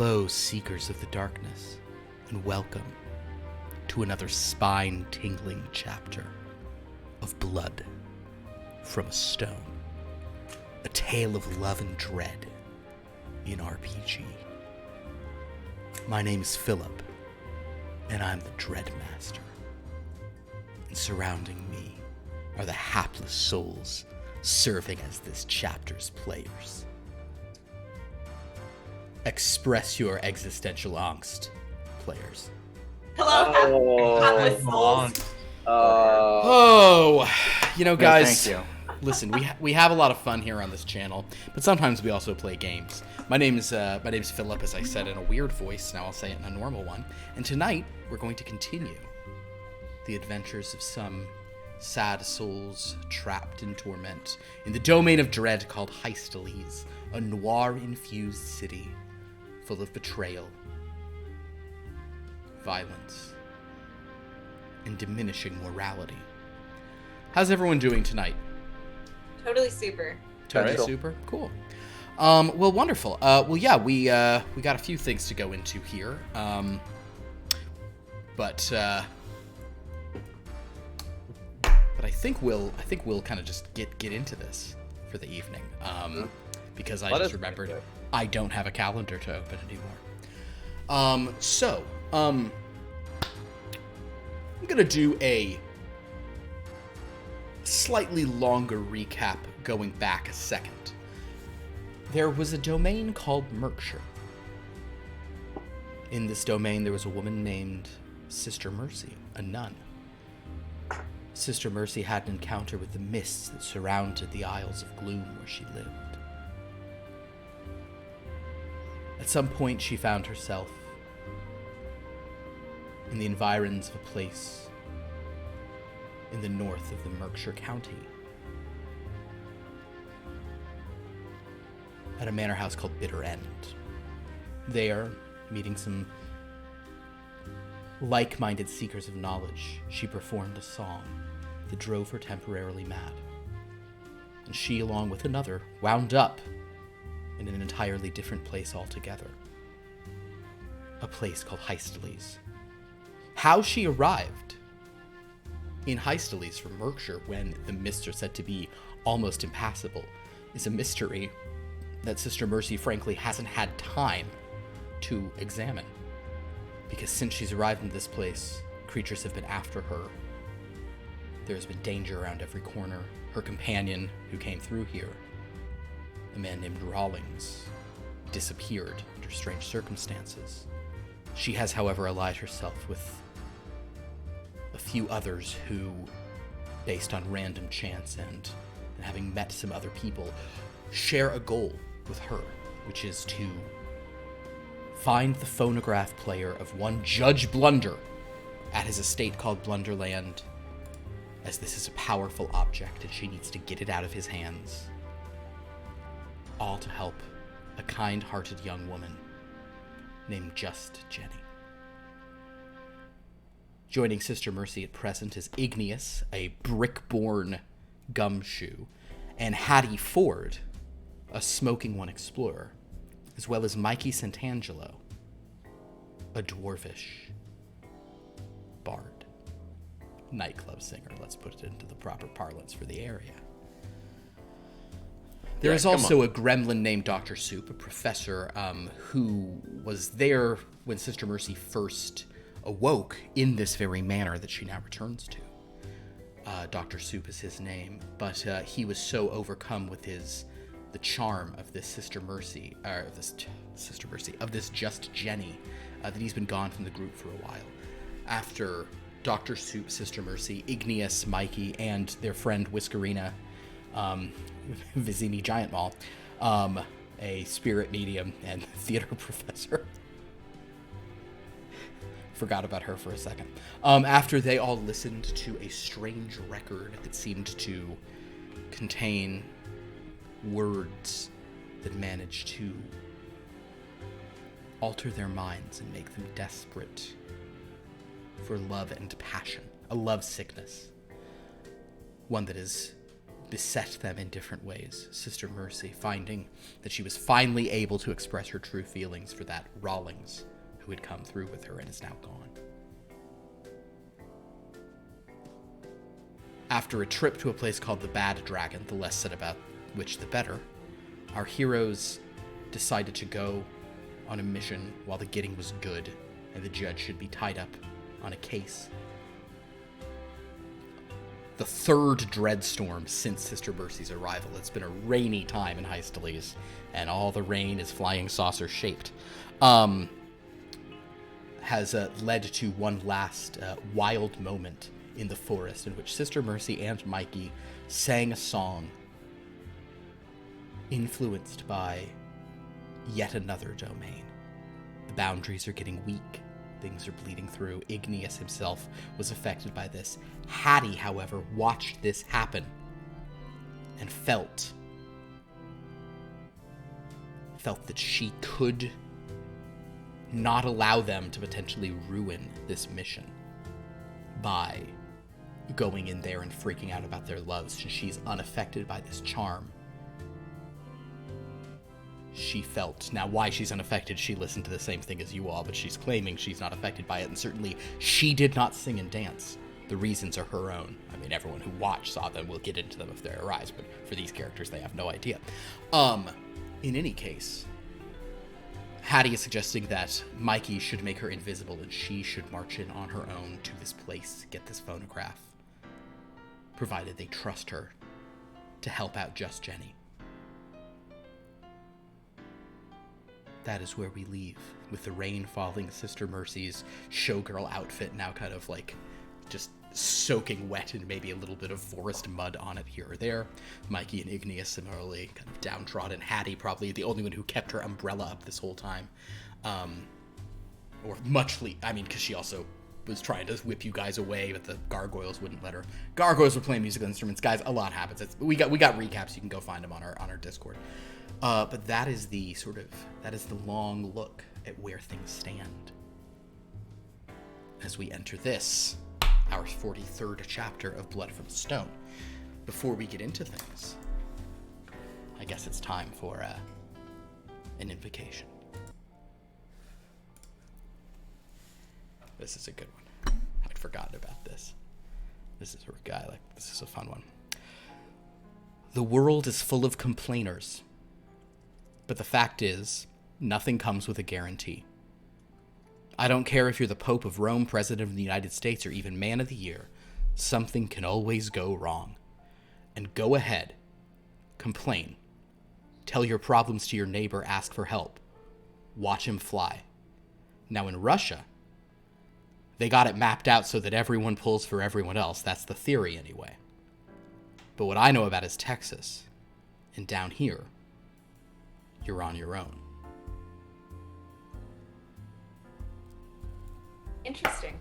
Hello, seekers of the darkness, and welcome to another spine-tingling chapter of Blood from a Stone, a tale of love and dread in RPG. My name is Philip, and I'm the Dread Master. And surrounding me are the hapless souls serving as this chapter's players. Express your existential angst, players. Hello, hapless souls. You know, guys, thank you. Listen, we have a lot of fun here on this channel, but sometimes we also play games. My name's Philip, as I said in a weird voice. Now I'll say it in a normal one. And tonight we're going to continue the adventures of some sad souls trapped in torment in the domain of dread called Hysteles, a noir-infused city full of betrayal, violence, and diminishing morality. How's everyone doing tonight? Totally super. Totally Cool. super? Cool. Well, wonderful. We got a few things to go into here. But I think we'll kind of just get into this for the evening. Because I just remembered I don't have a calendar to open anymore. I'm gonna do a slightly longer recap going back a second. There was a domain called Merkshire. In this domain, there was a woman named Sister Mercy, a nun. Sister Mercy had an encounter with the mists that surrounded the Isles of Gloom where she lived. At some point, she found herself in the environs of a place in the north of the Merkshire County, at a manor house called Bitter End. There, meeting some like-minded seekers of knowledge, she performed a song that drove her temporarily mad. And she, along with another, wound up in an entirely different place altogether. A place called Hysteles. How she arrived in Hysteles from Merkshire when the mists are said to be almost impassable is a mystery that Sister Mercy frankly hasn't had time to examine. Because since she's arrived in this place, creatures have been after her. There's been danger around every corner. Her companion, who came through here, a man named Rawlings, disappeared under strange circumstances. She has, however, allied herself with a few others who, based on random chance and having met some other people, share a goal with her, which is to find the phonograph player of one Judge Blunder at his estate called Blunderland, as this is a powerful object and she needs to get it out of his hands. All to help a kind-hearted young woman named Just Jenny. Joining Sister Mercy at present is Igneous, a brick-born gumshoe, and Hattie Ford, a smoking one explorer, as well as Mikey Santangelo, a dwarvish bard, nightclub singer, let's put it into the proper parlance for the area. There is also a gremlin named Dr. Soup, a professor who was there when Sister Mercy first awoke in this very manor that she now returns to. Dr. Soup is his name, but he was so overcome with the charm of this Sister Mercy, of this Just Jenny, that he's been gone from the group for a while. After Dr. Soup, Sister Mercy, Igneous, Mikey, and their friend Whiskerina, Vizini Giant Mall, a spirit medium and theater professor. Forgot about her for a second. After they all listened to a strange record that seemed to contain words that managed to alter their minds and make them desperate for love and passion, a love sickness, one that is beset them in different ways. Sister Mercy, finding that she was finally able to express her true feelings for that Rawlings who had come through with her and is now gone. After a trip to a place called the Bad Dragon, the less said about which the better, our heroes decided to go on a mission while the getting was good and the judge should be tied up on a case. The third dreadstorm since Sister Mercy's arrival. It's been a rainy time in Hysteles, and all the rain is flying saucer shaped. Has led to one last wild moment in the forest in which Sister Mercy and Mikey sang a song influenced by yet another domain. The boundaries are getting weak. Things are bleeding through. Igneous himself was affected by this. Hattie, however, watched this happen and felt that she could not allow them to potentially ruin this mission by going in there and freaking out about their loves. She's unaffected by this charm. She felt, now why she's unaffected, she listened to the same thing as you all, but she's claiming she's not affected by it, and certainly she did not sing and dance. The reasons are her own. I mean, everyone who watched saw them. We'll get into them if they arise, but for these characters, they have no idea. In any case, Hattie is suggesting that Mikey should make her invisible and she should march in on her own to this place, get this phonograph, provided they trust her to help out Just Jenny. That is where we leave, with the rain falling, Sister Mercy's showgirl outfit now kind of like just soaking wet and maybe a little bit of forest mud on it here or there. Mikey and Igneous similarly kind of downtrodden. Hattie probably the only one who kept her umbrella up this whole time. Or muchly, I mean, because she also was trying to whip you guys away, but the gargoyles wouldn't let her. Gargoyles were playing musical instruments. Guys, a lot happens. We got recaps. You can go find them on our Discord. But that is the long look at where things stand as we enter this, our 43rd chapter of Blood from Stone. Before we get into things, I guess it's time for an invocation. This is a good one. I'd forgotten about this. This is a guy this is a fun one. The world is full of complainers. But the fact is, nothing comes with a guarantee. I don't care if you're the Pope of Rome, President of the United States, or even Man of the Year. Something can always go wrong. And go ahead. Complain. Tell your problems to your neighbor, ask for help. Watch him fly. Now in Russia, they got it mapped out so that everyone pulls for everyone else. That's the theory anyway. But what I know about is Texas. And down here, you're on your own. Interesting.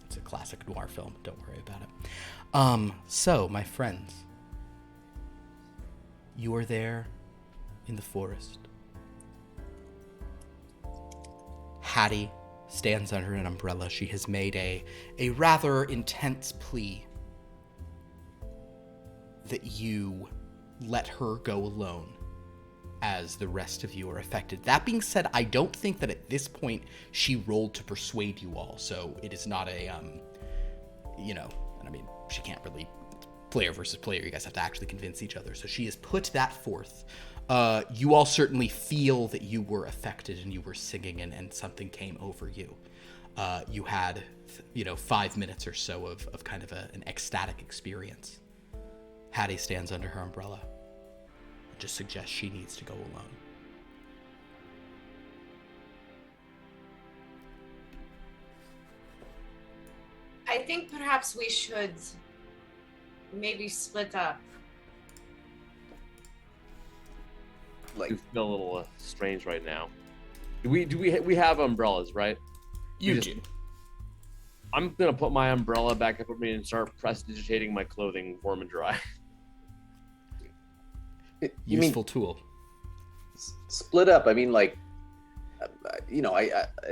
It's a classic noir film. Don't worry about it. So, my friends, you are there in the forest. Hattie stands under an umbrella. She has made a rather intense plea that you let her go alone as the rest of you are affected. That being said, I don't think that at this point she rolled to persuade you all, so it is not a, and I mean, she can't really, player versus player, you guys have to actually convince each other, so she has put that forth. You all certainly feel that you were affected and you were singing and something came over you. You had, 5 minutes or so of kind of an ecstatic experience. Hattie stands under her umbrella and just suggests she needs to go alone. I think perhaps we should maybe split up. I feel a little strange right now. We have umbrellas, right? You do. I'm gonna put my umbrella back up with me and start prestidigitating my clothing warm and dry. Useful tool. Split up. I mean, I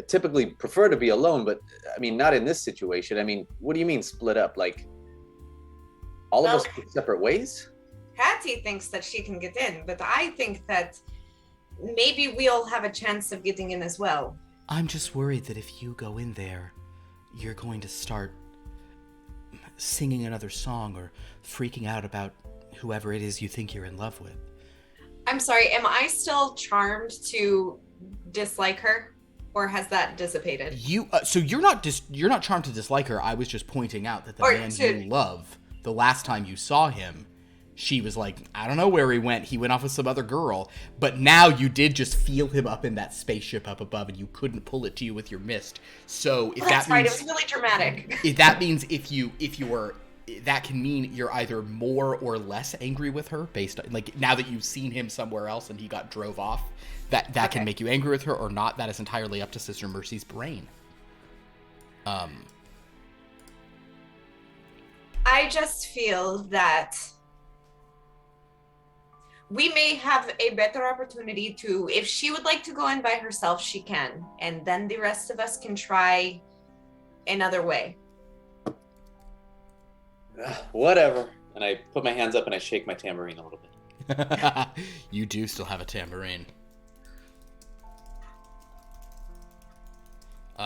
typically prefer to be alone, but I mean, not in this situation. I mean, what do you mean split up? Like, All of Well- us go separate ways? Hattie thinks that she can get in, but I think that maybe we'll have a chance of getting in as well. I'm just worried that if you go in there, you're going to start singing another song or freaking out about whoever it is you think you're in love with. I'm sorry, am I still charmed to dislike her? Or has that dissipated? So you're not charmed to dislike her. I was just pointing out that the Or man to- you love, the last time you saw him, she was like, I don't know where he went. He went off with some other girl. But now you did just feel him up in that spaceship up above, and you couldn't pull it to you with your mist. So if That's that right, means, it was really dramatic. if that means if you are, that can mean you're either more or less angry with her based on, like, now that you've seen him somewhere else and he drove off, that Okay. can make you angry with her or not. That is entirely up to Sister Mercy's brain. I just feel that we may have a better opportunity to, if she would like to go in by herself, she can. And then the rest of us can try another way. Whatever. And I put my hands up and I shake my tambourine a little bit. You do still have a tambourine.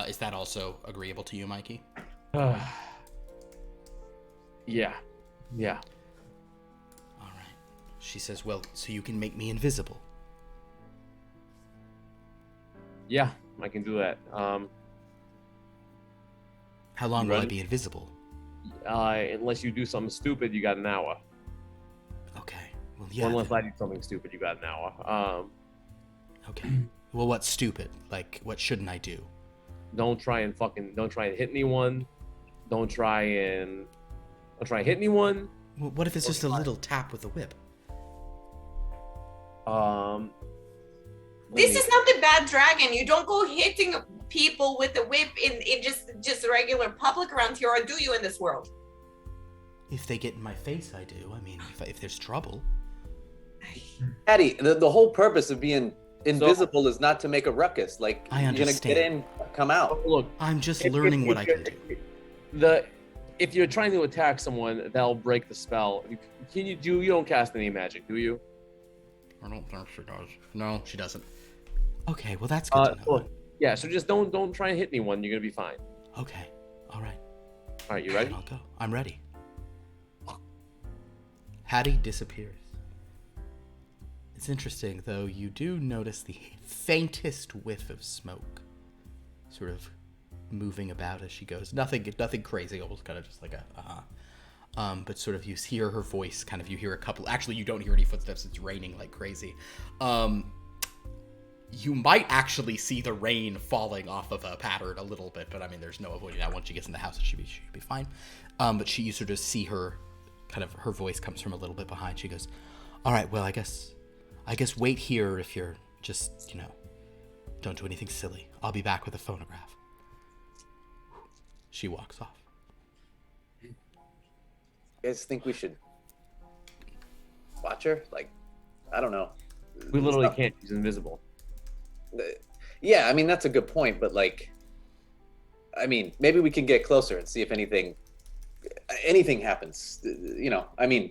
Is that also agreeable to you, Mikey? Yeah. All right. She says, well, so you can make me invisible. Yeah, I can do that. How long will I Ready? be invisible? Unless you do something stupid, you got an hour. Okay. Well, Or yeah. unless then- I do something stupid, you got an hour. Okay. Well, what's stupid? Like, what shouldn't I do? Don't try and hit anyone. Don't try and hit anyone. Well, what if it's just a little tap with a whip? This is not the bad dragon. You don't go hitting people with a whip in just regular public around here, or do you in this world? If they get in my face, I do. I mean, if there's trouble. Patty, the whole purpose of being invisible is not to make a ruckus. Like, I you're gonna understand. get in, come out. Look, I'm just if- learning if- what if I can you're- do. If you're trying to attack someone, that'll break the spell. You don't cast any magic, do you? I don't think she does. No, she doesn't. Okay, well that's good to know. Look, yeah, so just don't try and hit anyone. You're gonna be fine. Okay, all right. All right, you ready? Then I'll go. I'm ready. Hattie disappears. It's interesting, though, you do notice the faintest whiff of smoke sort of moving about as she goes. Nothing crazy, almost kind of just like a, but sort of you hear her voice, kind of you hear a couple, actually you don't hear any footsteps, it's raining like crazy. You might actually see the rain falling off of a pattern a little bit, but I mean, there's no avoiding that. Once she gets in the house, it should be fine. But you sort of see her, kind of her voice comes from a little bit behind. She goes, all right, well, I guess wait here if you're just, don't do anything silly. I'll be back with a phonograph. She walks off. You guys think we should watch her? Like, I don't know. We literally can't. She's invisible. Yeah, I mean, that's a good point, but like, I mean, maybe we can get closer and see if anything happens. I mean,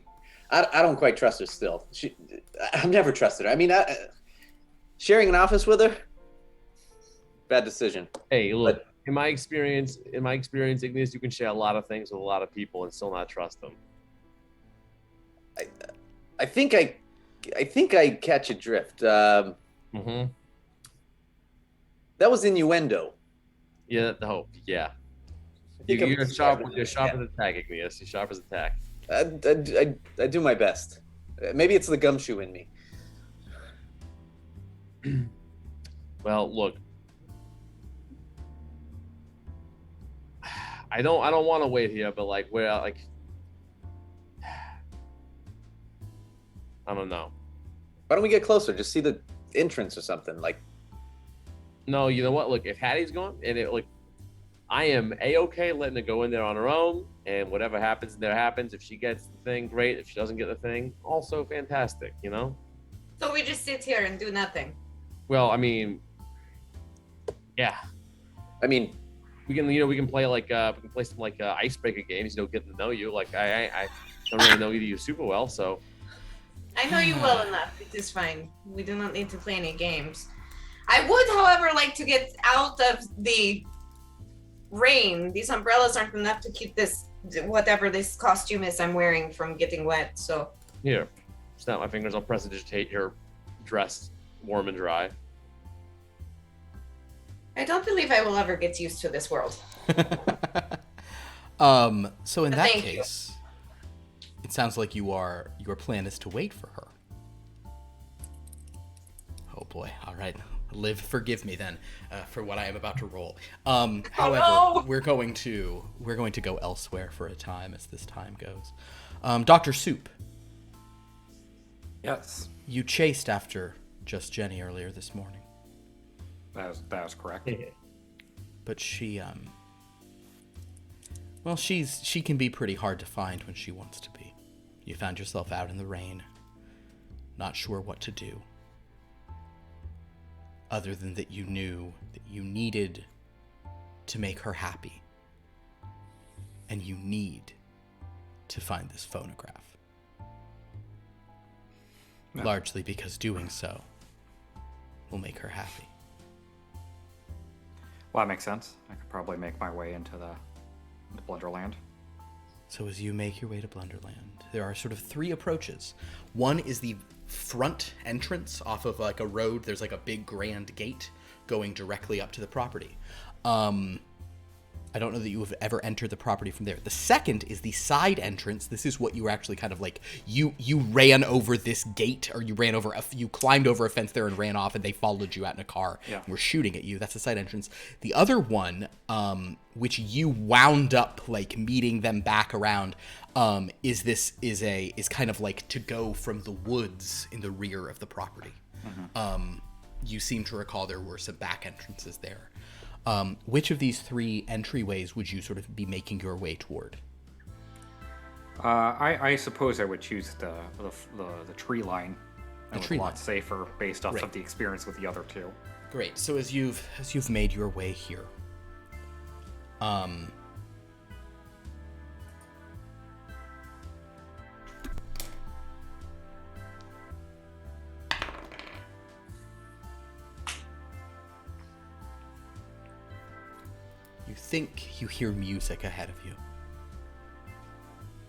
I don't quite trust her still. I've never trusted her. I mean, sharing an office with her, bad decision. Hey, look. In my experience, Ignis, you can share a lot of things with a lot of people and still not trust them. I think I catch a drift. Mm-hmm. That was innuendo. Yeah. No. Yeah. I think You're I'm sharp. describing You're it, sharp yeah. as attack, Ignis. You're sharp as attack. I do my best. Maybe it's the gumshoe in me. Well, look. I don't want to wait here, but like, I don't know. Why don't we get closer? Just see the entrance or something. Like, No, you know what? Look, if Hattie's gone, I am a-okay letting her go in there on her own, and whatever happens there happens. If she gets the thing, great. If she doesn't get the thing, also fantastic. So we just sit here and do nothing. Well, I mean, yeah. I mean, we can play some icebreaker games. Get to know you. Like I don't really know you super well, so. I know you well enough. It is fine. We do not need to play any games. I would, however, like to get out of the rain. These umbrellas aren't enough to keep this, whatever this costume is I'm wearing, from getting wet. So Here, snap my fingers. I'll prestidigitate your dress warm and dry. I don't believe I will ever get used to this world. So in that Thank case, it sounds like your plan is to wait for her. Oh boy! All right, Liv, forgive me then for what I am about to roll. However, no! we're going to go elsewhere for a time as this time goes. Dr. Soup, Yes, you chased after Just Jenny earlier this morning, that is correct. but she she can be pretty hard to find when she wants to be. You found yourself out in the rain, not sure what to do, other than that you knew that you needed to make her happy, and you need to find this phonograph. Yeah. Largely because doing so will make her happy. Well, that makes sense. I could probably make my way into Blunderland. So as you make your way to Blunderland, there are sort of three approaches. One is the front entrance off of like a road. There's like a big grand gate going directly up to the property. I don't know that you have ever entered the property from there. The second is the side entrance. This is what you were actually kind of like, you ran over this gate, or you climbed over a fence there and ran off, and they followed you out in a car and were shooting at you. That's the side entrance. The other one, which you wound up like meeting them back around, is kind of like to go from the woods in the rear of the property. Mm-hmm. You seem to recall there were some back entrances there. Which of these three entryways would you sort of be making your way toward? I suppose I would choose the tree line. That was tree a lot line. safer based off Right. of the experience with the other two. Great. So as you've made your way here, you think you hear music ahead of you.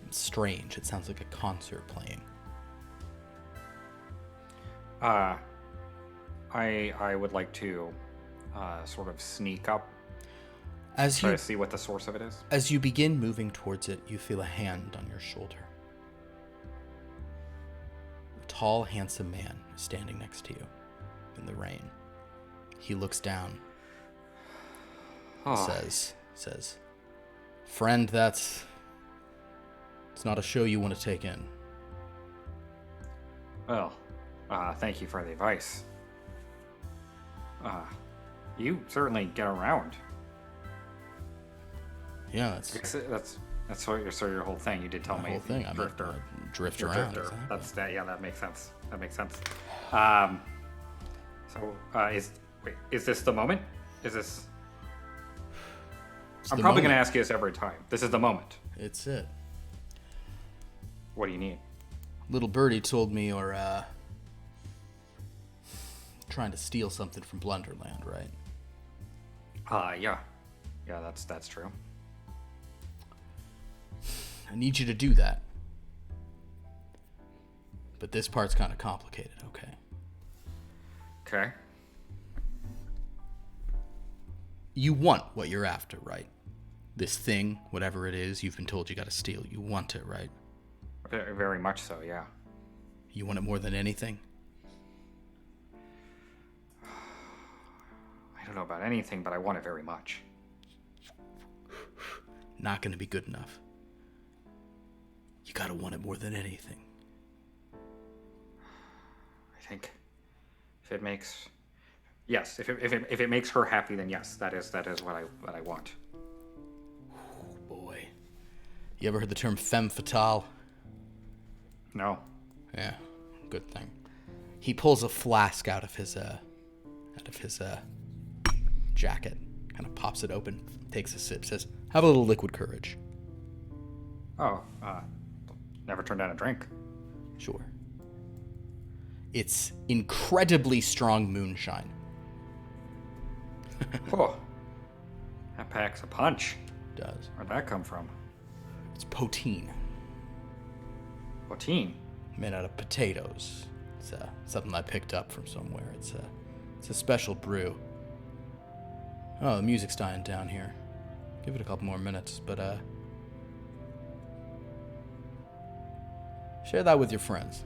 It's strange. It sounds like a concert playing. I would like to sort of sneak up, As try you to see what the source of it is. As you begin moving towards it, you feel a hand on your shoulder. A tall, handsome man is standing next to you in the rain. He looks down, Oh, says, "Friend, it's not a show you want to take in." well, thank you for the advice. You certainly get around. Yeah, that's That's sort of your whole thing. You did tell my me. whole thing. I'm Drifter. a drift You're a around. drifter. Exactly. That makes sense. That makes sense. Is this the moment? Is this? It's I'm the probably going to moment. ask you this every time. This is the moment. It's it. What do you need? Little birdie told me you're trying to steal something from Blunderland, right? Yeah, that's true. I need you to do that. But this part's kind of complicated, okay? Okay. You want what you're after, right? This thing, whatever it is, you've been told you gotta steal. You want it, right? Very, very much so. Yeah. You want it more than anything? I don't know about anything, but I want it very much. Not gonna be good enough. You gotta want it more than anything. I think if it makes, yes, if it makes her happy, then yes, that is what I want. Oh boy. You ever heard the term femme fatale? No. Yeah, good thing. He pulls a flask out of his jacket, Kind of pops it open, takes a sip, says, "Have a little liquid courage." Oh, never turned down a drink. Sure. It's incredibly strong moonshine. Oh, that packs a punch. Does. Where'd that come from? It's poteen, Poteen. made out of potatoes. It's something I picked up from somewhere. It's a special brew. Oh, the music's dying down here. Give it a couple more minutes, but share that with your friends.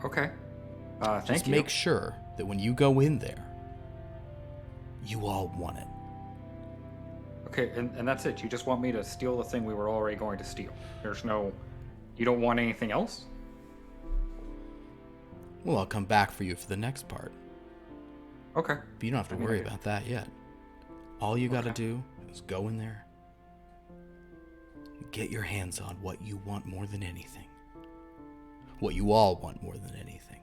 Okay. Thank Just you. make sure that when you go in there, you all want it. Okay, and that's it. You just want me to steal the thing we were already going to steal. There's no... You don't want anything else? Well, I'll come back for you for the next part. Okay. But you don't have to worry about that yet. All you gotta do is go in there, get your hands on what you want more than anything. What you all want more than anything.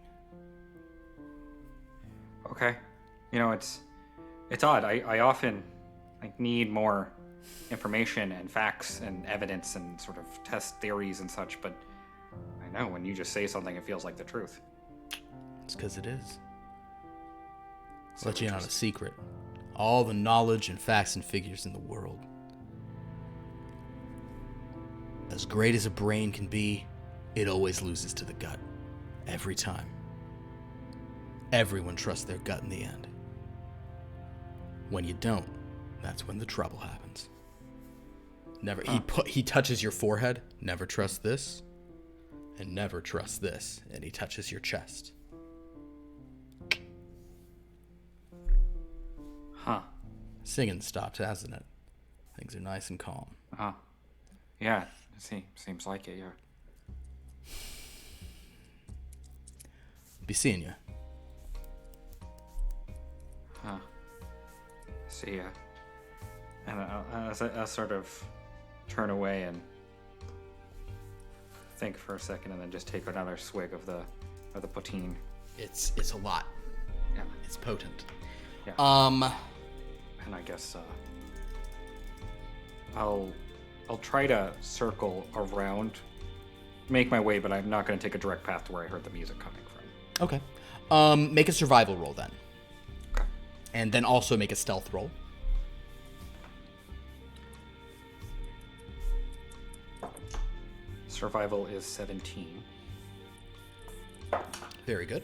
Okay. You know, it's odd. I often need more information and facts and evidence and sort of test theories and such, but I know when you just say something, it feels like the truth. It's because it is. So Let you in on a secret. All the knowledge and facts and figures in the world. As great as a brain can be, it always loses to the gut. Every time. Everyone trusts their gut in the end. When you don't, that's when the trouble happens. Never. He touches your forehead. Never trust this, and never trust this. And he touches your chest. Huh. Singing stopped, hasn't it? Things are nice and calm. Yeah. Seems like it. Yeah. Be seeing you. Huh. See ya. And I sort of turn away and think for a second, and then just take another swig of the poteen. It's a lot. Yeah. It's potent. Yeah. And I guess I'll try to circle around, make my way, but I'm not going to take a direct path to where I heard the music coming from. Okay. Make a survival roll then. Okay. And then also make a stealth roll. Survival is 17. Very good.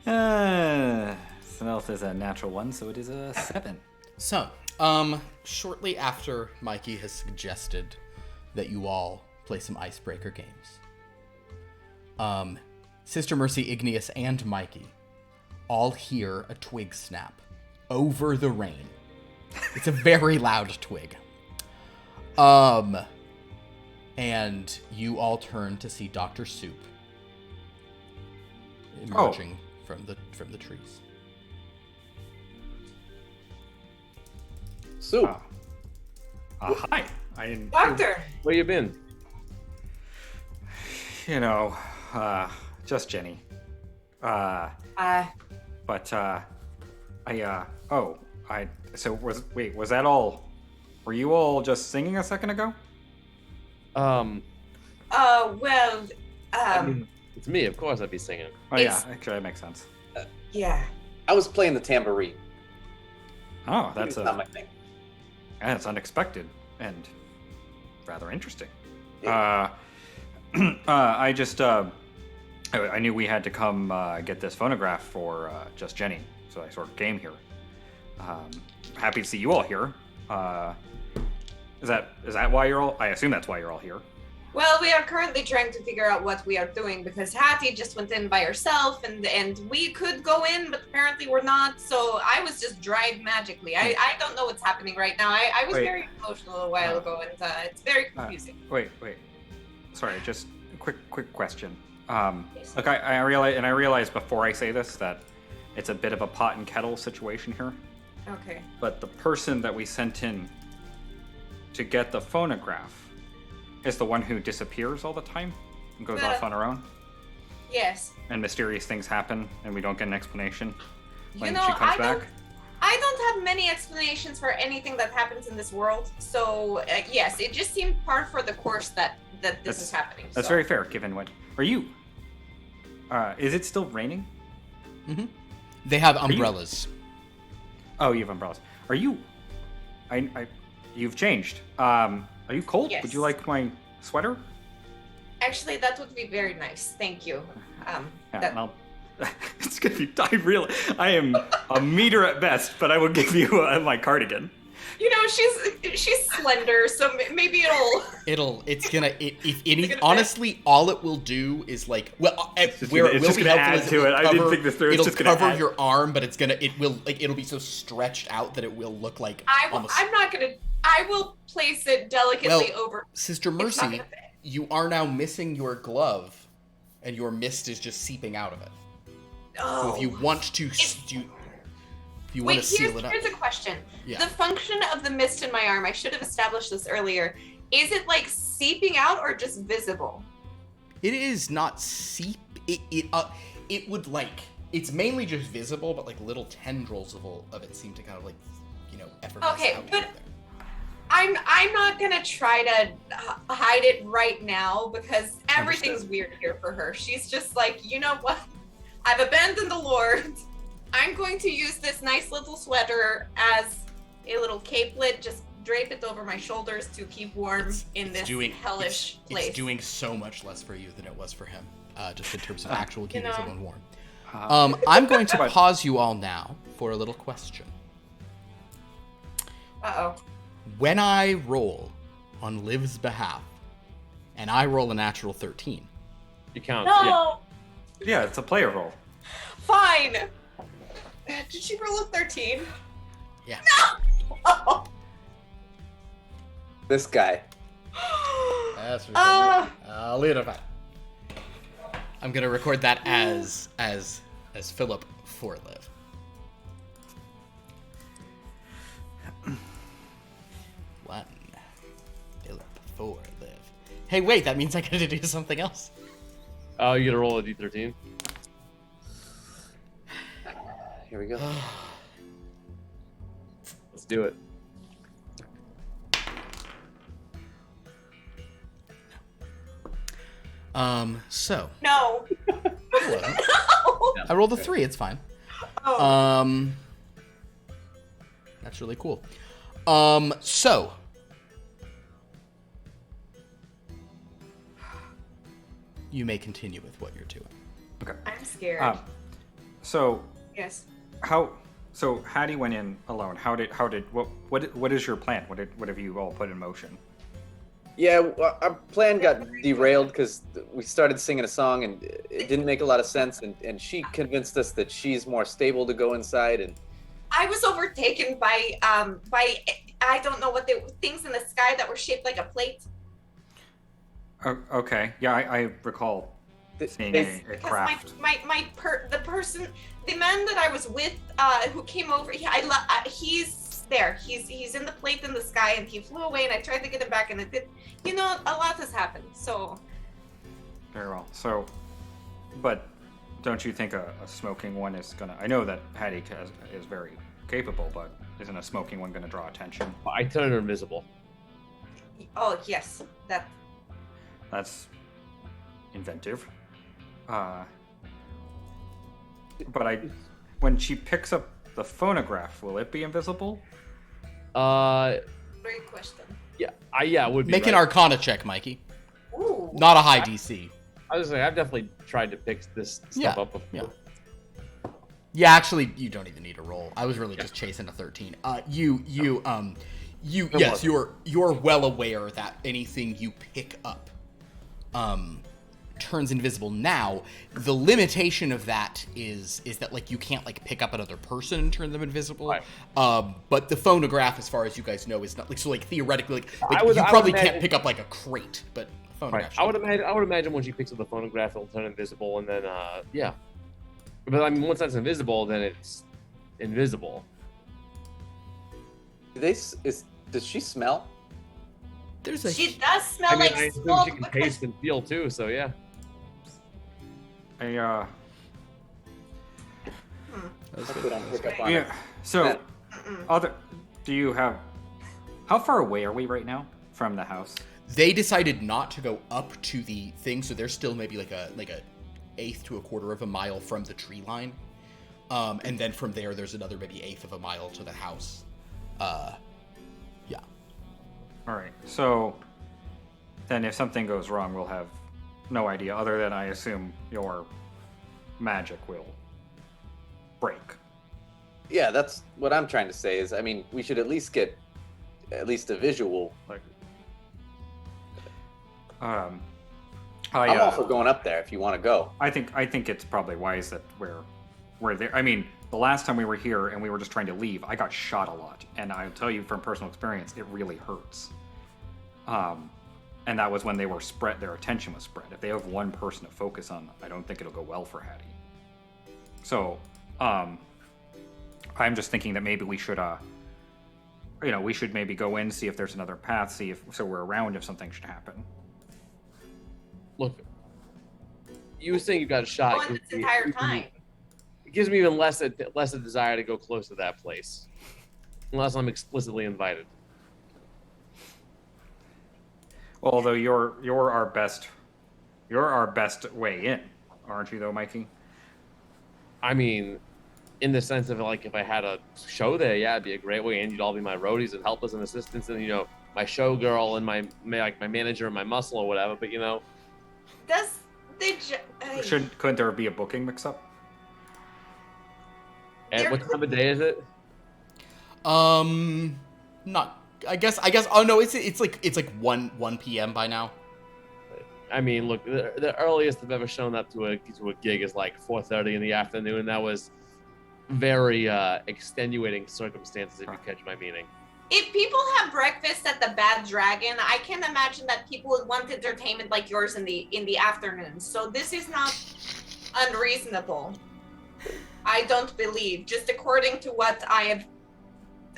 Stealth is a natural 1, so it is a 7. So, shortly after Mikey has suggested that you all play some icebreaker games, Sister Mercy, Igneous, and Mikey all hear a twig snap over the rain. It's a very loud twig. And you all turn to see Dr. Soup emerging from the trees. Soup. Hi. I didn't. Doctor! Where you been? You know, just Jenny. So was that all? Were you all just singing a second ago? Well, I mean, it's me. Of course, I'd be singing. Oh yeah, actually that makes sense. yeah. I was playing the tambourine. Oh, It's not my thing. that's unexpected and rather interesting. Yeah. I just I knew we had to come get this phonograph for Just Jenny, so I sort of came here. Happy to see you all here. Is that why you're all? I assume that's why you're all here. Well, we are currently trying to figure out what we are doing because Hattie just went in by herself and we could go in, but apparently we're not. So I was just dragged magically. I don't know what's happening right now. I was very emotional a while ago, and it's very confusing. Wait. Sorry, just a quick question. Yes. Look, I realize before I say this that it's a bit of a pot and kettle situation here. Okay. But the person that we sent in to get the phonograph is the one who disappears all the time and goes off on her own, Yes. and mysterious things happen and we don't get an explanation. when You know, she comes I back? I don't have many explanations for anything that happens in this world. So yes, it just seemed par for the course that this is happening. That's so. very fair, given what. Are you? Is it still raining? Mm-hmm. They have you- umbrellas. Oh, you have umbrellas. Are you? You've changed. Are you cold? Yes. Would you like my sweater? Actually, that would be very nice. Thank you. Yeah, That- and I'll. It's gonna be. I am a meter at best, but I will give you my cardigan. You know, she's slender, so maybe it'll. It's gonna. If any, gonna honestly, all it will do is like. Well, where it it's will just be gonna helpful add is to will it. I didn't cover- think this through. It's It'll just gonna cover add. your arm, but it'll be so stretched out that it will look like. Almost, I'm not gonna. I will place it delicately over. Sister It's not Mercy, gonna fit. you are now missing your glove, and your mist is just seeping out of it. Oh. So if you want to, if you want to seal it up. Here's a question. Yeah. The function of the mist in my arm, I should have established this earlier. Is it like seeping out or just visible? It is not seep. It would like. It's mainly just visible, but like little tendrils of it seem to kind of like, effortless Okay, out but- there. I'm not gonna try to hide it right now because everything's weird here for her. She's just like, you know what? I've abandoned the Lord. I'm going to use this nice little sweater as a little capelet. Just drape it over my shoulders to keep warm in this hellish place. It's doing so much less for you than it was for him, just in terms of actual keeping know. someone warm. I'm going to pause you all now for a little question. Uh-oh. When I roll on Liv's behalf, and I roll a natural 13, You count. No! Yeah, it's a player roll. Fine! Did she roll a 13? yeah, Oh! This guy. that's what Uh, I'll leave it at that. I'm gonna record that as Philip for Liv. One, Philip for Liv. Hey, wait, that means I gotta do something else. Oh, you gotta roll a d13. Here we go. Let's do it. So no. hello. No. I rolled a 3. It's fine. Oh. That's really cool. So you may continue with what you're doing. Okay. I'm scared. So Yes. So Hattie went in alone. What is your plan? What have you all put in motion? Yeah, well, our plan got derailed because we started singing a song and it didn't make a lot of sense. And she convinced us that she's more stable to go inside. And I was overtaken by I don't know what things in the sky that were shaped like a plate. Okay. Yeah, I recall seeing a Because craft. the man that I was with, who came over, he's there. He's in the plate in the sky, and he flew away. And I tried to get him back, and it did. You know, a lot has happened. So Very well. So, but don't you think a smoking one is gonna? I know that Hattie is very capable, but isn't a smoking one gonna draw attention? I turn her invisible. oh yes, that That's inventive. But when she picks up the phonograph, will it be invisible? great question. Yeah, it would be. Make an right. Arcana check, Mikey. Ooh. Not a high DC. I was like, I've definitely tried to pick this stuff Yeah, up before. yeah. Yeah, actually, you don't even need a roll. I was really just chasing a 13. Yes, you're well aware that anything you pick up, turns invisible. Now, the limitation of that is that like you can't like pick up another person and turn them invisible. Right. But the phonograph, as far as you guys know, is not like so. Like theoretically, like I would you probably imagine- can't pick up like a crate, but a phonograph. Right. I would imagine when she picks up the phonograph, it'll turn invisible, and then yeah. But I mean, once that's invisible, then it's invisible. does she smell? There's a She does smell I mean, like I assume smoke she can because taste and feel too. So yeah. Hopefully don't pick up on it. Yeah. So, how far away are we right now from the house? They decided not to go up to the thing, so they're still maybe like a eighth to a quarter of a mile from the tree line. And then from there, there's another maybe eighth of a mile to the house. Yeah. All right. So then if something goes wrong, we'll have no idea, other than I assume your magic will break. Yeah, that's what I'm trying to say. Is I mean, we should at least get a visual. Like, I'm also going up there if you want to go. I think it's probably wise that we're there. I mean, the last time we were here and we were just trying to leave, I got shot a lot, and I'll tell you from personal experience, it really hurts. And that was when they were spread. Their attention was spread. If they have one person to focus on, I don't think it'll go well for Hattie. So, I'm just thinking that maybe we should, we should maybe go in, see if there's another path, so we're around if something should happen. Look, you were saying you got a shot. Going this entire time. It gives me even less a desire to go close to that place, unless I'm explicitly invited. Well, although you're our best way in, aren't you, though, Mikey? I mean, in the sense of like, if I had a show there, yeah, it'd be a great way, and you'd all be my roadies and helpers and assistants, and my showgirl and my manager and my muscle or whatever. But Couldn't there be a booking mix-up? And what time of day is it? Not. I guess. Oh no, it's like 1 p.m. by now. I mean, look, the earliest I've ever shown up to a gig is like 4:30 in the afternoon, and that was very extenuating circumstances, if you catch my meaning. If people have breakfast at the Bad Dragon, I can imagine that people would want entertainment like yours in the afternoon. So this is not unreasonable. I don't believe, just according to what I have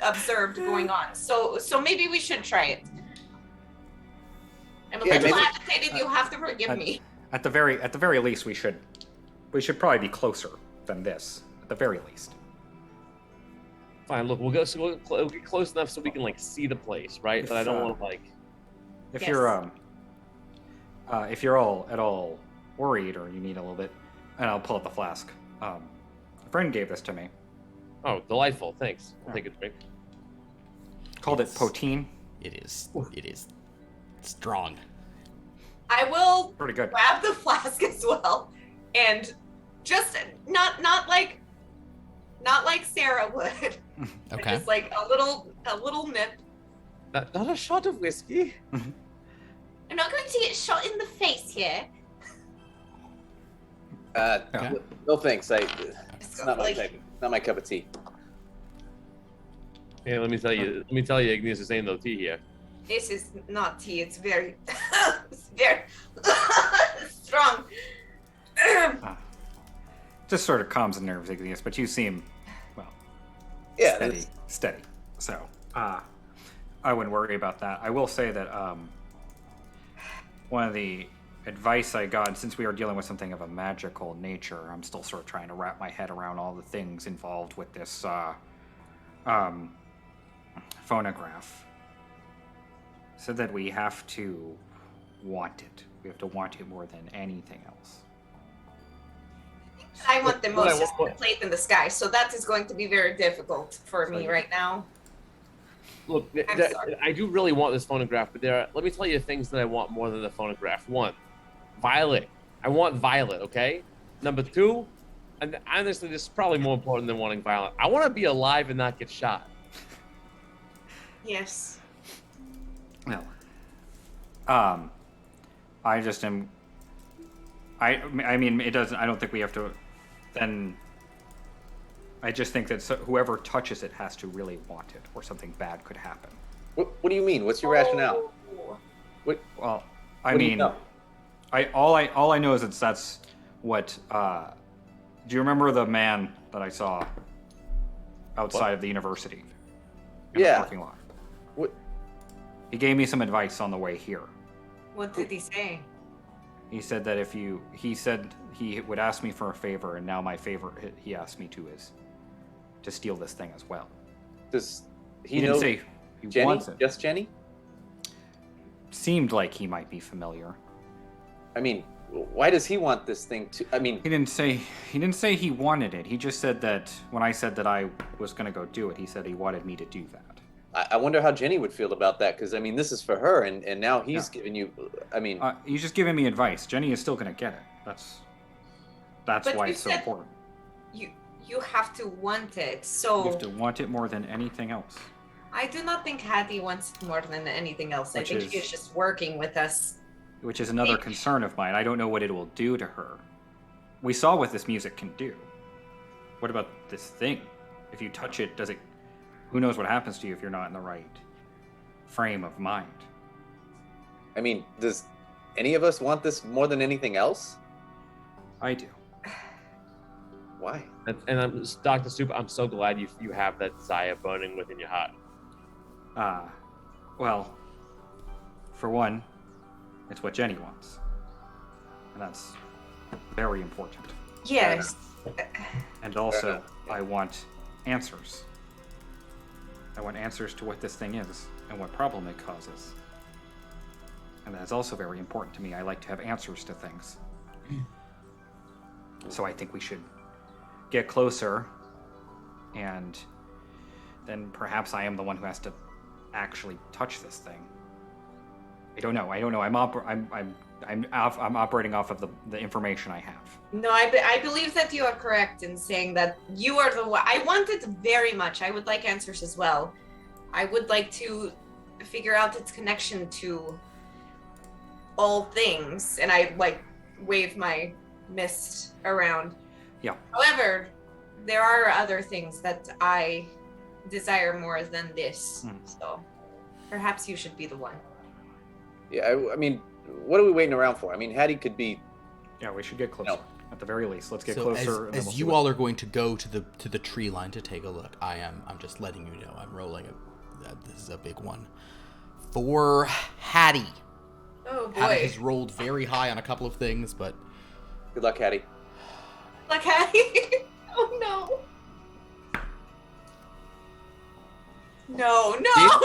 observed going on. So maybe we should try it. I'm a little agitated. You have to forgive me. At the very least, we should probably be closer than this. At the very least. Fine. Look, we'll get close enough so we can see the place, right? But I don't want to If you're all at all worried or you need a little bit, and I'll pull up the flask. A friend gave this to me. Oh, delightful! Thanks. I'll take a drink. Called it poteen. It is strong. I will Pretty good. grab the flask as well, and just not like Sarah would. Okay. Just like a little nip. Not a shot of whiskey. I'm not going to get shot in the face here. No thanks. It's not my type. Not my cup of tea. Yeah, let me tell you, Igneous, this ain't no tea here. This is not tea. It's very, it's very strong. Just sort of calms the nerves, Igneous, but you seem, well, steady. So, I wouldn't worry about that. I will say that one of the advice I got, since we are dealing with something of a magical nature, I'm still sort of trying to wrap my head around all the things involved with this phonograph. Said that we have to want it. We have to want it more than anything else. I want the most just to play it in the sky, so that is going to be very difficult for me right now. Look, I do really want this phonograph, but let me tell you things that I want more than the phonograph. 1, Violet. I want Violet, okay? Number 2, and honestly, this is probably more important than wanting Violet. I want to be alive and not get shot. Yes. Well, I just am. I mean, it doesn't. I don't think we have to. Then. I just think that whoever touches it has to really want it, or something bad could happen. What do you mean? What's your rationale? What? Well, What do you know? all I know is that's what. Do you remember the man that I saw outside of the university? In the parking lot. What? He gave me some advice on the way here. What did he say? He said that he said he would ask me for a favor, and now my favor he asked me to is to steal this thing as well. Does He he know didn't say he Jenny? wants it. Just Jenny? Seemed like he might be familiar. I mean, why does he want this thing to? I mean, He didn't say he wanted it. He just said that when I said that I was going to go do it, he said he wanted me to do that. I wonder how Jenny would feel about that, because I mean, this is for her, and now he's giving you. I mean, He's just giving me advice. Jenny is still going to get it. That's But why you it's so said- important. You have to want it. You So have to want it more than anything else. I do not think Hattie wants it more than anything else. Which I think is- she's just working with us. Which is another concern of mine. I don't know what it will do to her. We saw what this music can do. What about this thing? If you touch it, does it... Who knows what happens to you if you're not in the right frame of mind? I mean, does any of us want this more than anything else? I do. Why? And I'm Dr. Soup. I'm so glad you have that desire burning within your heart. Well, for one, it's what Jenny wants. And that's very important. Yes. And also, I want answers. I want answers to what this thing is and what problem it causes. And that's also very important to me. I like to have answers to things. So I think we should get closer, and then perhaps I am the one who has to actually touch this thing. I don't know. I'm operating off of the information I have. No, I believe that you are correct in saying that you are the one. I want it very much. I would like answers as well. I would like to figure out its connection to all things. And I wave my mist around. Yeah. However, there are other things that I desire more than this. So perhaps you should be the one. Yeah, I mean, what are we waiting around for? I mean, Hattie could be. Yeah, we should get closer. No. At the very least, let's get So closer. and then as we'll see you what- all are going to go to the tree line to take a look, I'm just letting you know I'm rolling this is a big one for Hattie. Oh Hattie boy. has rolled very high on a couple of things, but Good luck, Hattie. Like Hattie. Oh no. No, no.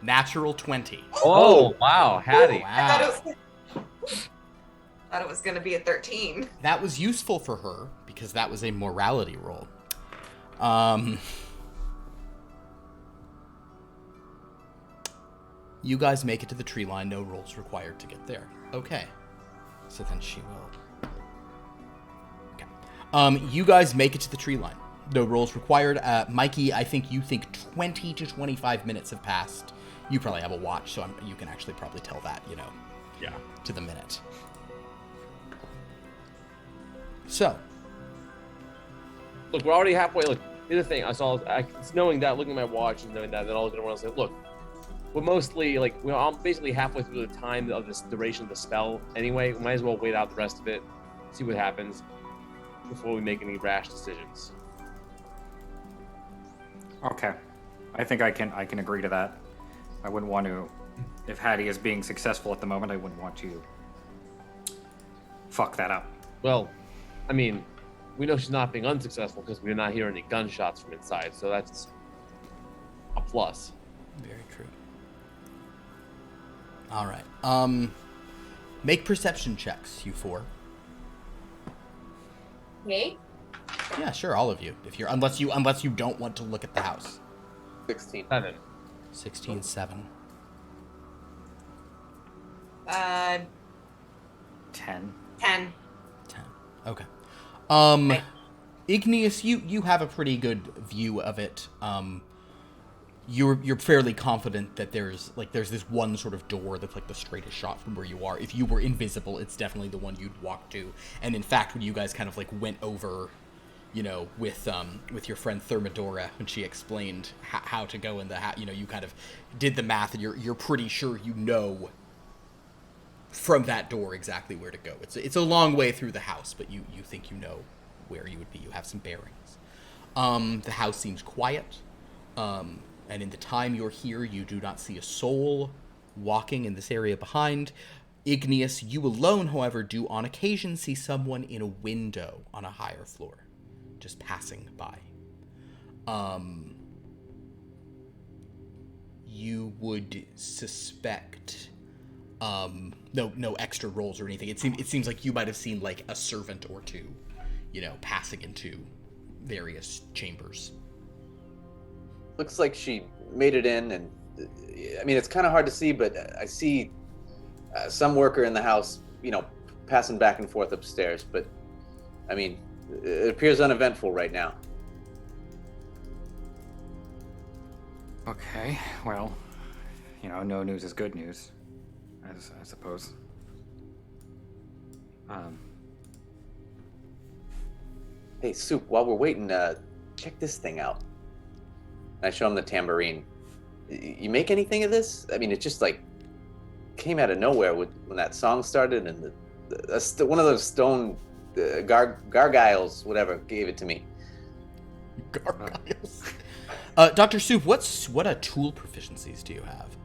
natural 20. Oh, wow, Hattie. Wow. Thought it was gonna be a 13. That was useful for her because that was a morality roll. You guys make it to the tree line. No rolls required to get there. Okay. So then she will. Okay. You guys make it to the tree line. No rolls required. Mikey, I think you think 20 to 25 minutes have passed. You probably have a watch, so you can actually probably tell that, Yeah. to the minute. So, Look, we're already halfway. Look, here's the thing. It's knowing that, looking at my watch and knowing that, then all I was gonna say, look, we're mostly I'm basically halfway through the time of this duration of the spell. Anyway, we might as well wait out the rest of it, see what happens before we make any rash decisions. Okay, I think I can agree to that. I wouldn't want to, if Hattie is being successful at the moment, I wouldn't want to fuck that up. Well, I mean, we know she's not being unsuccessful because we're not hearing any gunshots from inside, so that's a plus. very true. All right. Make perception checks, you four. Me? Yeah, sure, all of you. Unless you don't want to look at the house. 16. 7. 16, 7. 10. 10. 10. Okay. Igneous, you have a pretty good view of it. You're fairly confident that there's this one sort of door that's like the straightest shot from where you are. If you were invisible, it's definitely the one you'd walk to. And in fact, when you guys kind of went over, with your friend Thermidora, when she explained how to go in the you kind of did the math, and you're pretty sure from that door exactly where to go. It's a long way through the house, but you think you know where you would be. You have some bearings. The house seems quiet. And in the time you're here, you do not see a soul walking in this area behind. Igneous, you alone, however, do on occasion see someone in a window on a higher floor, just passing by. you would suspect no extra rolls or anything. It seems like you might have seen like a servant or two, passing into various chambers. Looks like she made it in, and I mean, it's kind of hard to see, but I see some worker in the house, passing back and forth upstairs. But I mean, it appears uneventful right now. Okay, well, no news is good news, I suppose. Hey, Soup, while we're waiting, check this thing out. And I show him the tambourine. You make anything of this? I mean, it just like came out of nowhere when that song started, and one of those stone gargoyles, whatever, gave it to me. Gargoyles. Dr. Soup, what tool proficiencies do you have?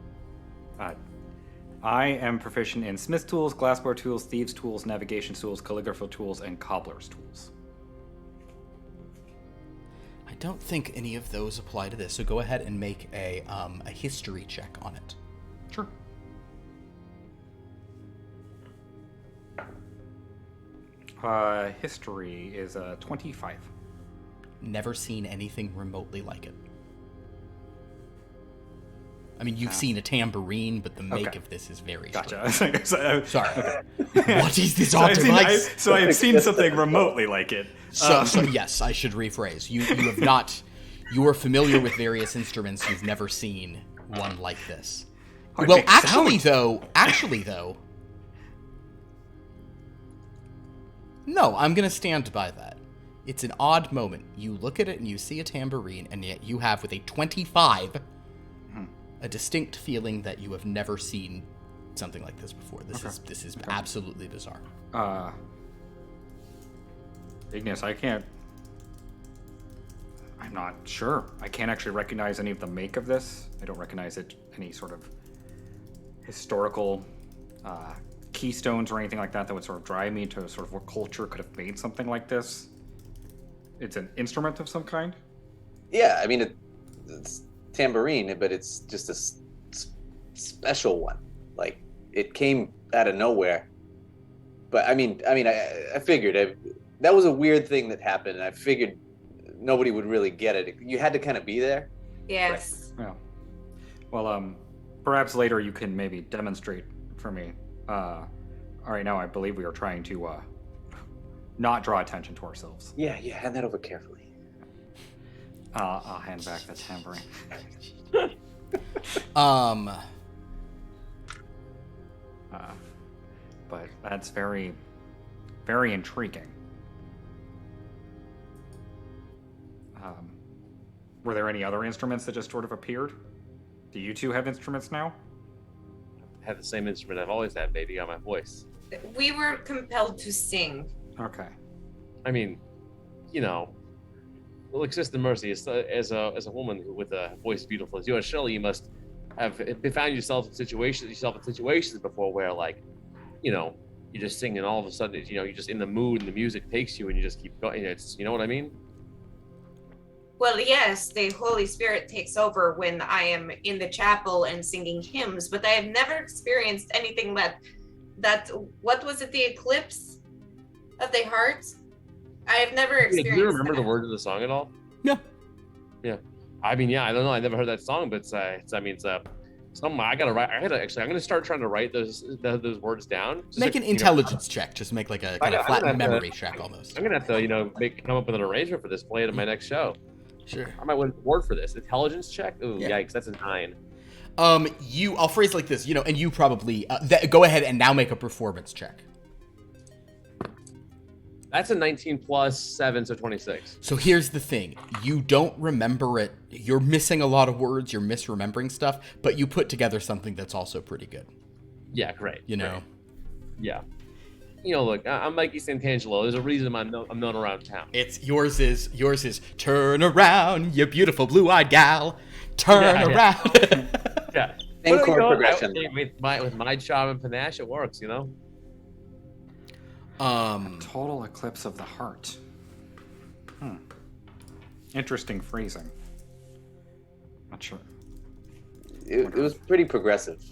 I am proficient in smith tools, glassblower tools, thieves tools, navigation tools, calligrapher tools, and cobbler's tools. I don't think any of those apply to this, so go ahead and make a history check on it. Sure. History is 25. Never seen anything remotely like it. I mean, you've seen a tambourine, but the make of this is very Gotcha. strange. Sorry. Okay. What is this odd device? So I've seen something remotely like it. So yes, I should rephrase. You have not. You are familiar with various instruments. You've never seen one like this. Oh, Well, actually, though. No, I'm gonna stand by that. It's an odd moment. You look at it and you see a tambourine, and yet you have, with a 25, a distinct feeling that you have never seen something like this before. This is absolutely bizarre. Ignis, I'm not sure. I can't actually recognize any of the make of this. I don't recognize any sort of historical keystones or anything like that would sort of drive me to sort of what culture could have made something like this. It's an instrument of some kind? Yeah, I mean, it's tambourine, but it's just a special one. Like, it came out of nowhere. But I figured that was a weird thing that happened, and I figured nobody would really get it. You had to kind of be there. Yes. Right. Yeah. Well, perhaps later you can maybe demonstrate for me. All right, now I believe we are trying to not draw attention to ourselves. Yeah, hand that over carefully. I'll hand back the tambourine. But that's very, very intriguing. Were there any other instruments that just sort of appeared? Do you two have instruments now? I have the same instrument I've always had, baby, on my voice. We were compelled to sing. Okay. I mean, look, Sister Mercy, as a woman with a voice beautiful as yours, surely you must have found yourself in situations before where, like, you're just singing, and all of a sudden, you're just in the mood, and the music takes you, and you just keep going. It's, you know what I mean? Well, yes, the Holy Spirit takes over when I am in the chapel and singing hymns, but I have never experienced anything that what was it, the eclipse of the heart? I have never experienced. Do you remember the words of the song at all? Yeah. Yeah. I mean, yeah, I don't know. I never heard that song, but it's something I'm gonna start trying to write those words down. Make an intelligence check. Just make like a kind of flattened memory check almost. I'm gonna have to, come up with an arrangement for this, play it in my next show. Sure. I might win an award for this. Intelligence check? Ooh, Yeah. Yikes, that's a 9. I'll phrase it like this, and you probably, go ahead and now make a performance check. That's a 19 plus 7, so 26. So here's the thing. You don't remember it. You're missing a lot of words. You're misremembering stuff, but you put together something that's also pretty good. Yeah, great. Great. Yeah. Look, I'm Mikey Santangelo. There's a reason I'm known around town. It's yours is turn around, you beautiful blue-eyed gal. Turn around. Yeah. Same chord progression. With my charm and panache, it works, Total eclipse of the heart. Interesting phrasing. Not sure. It was pretty progressive.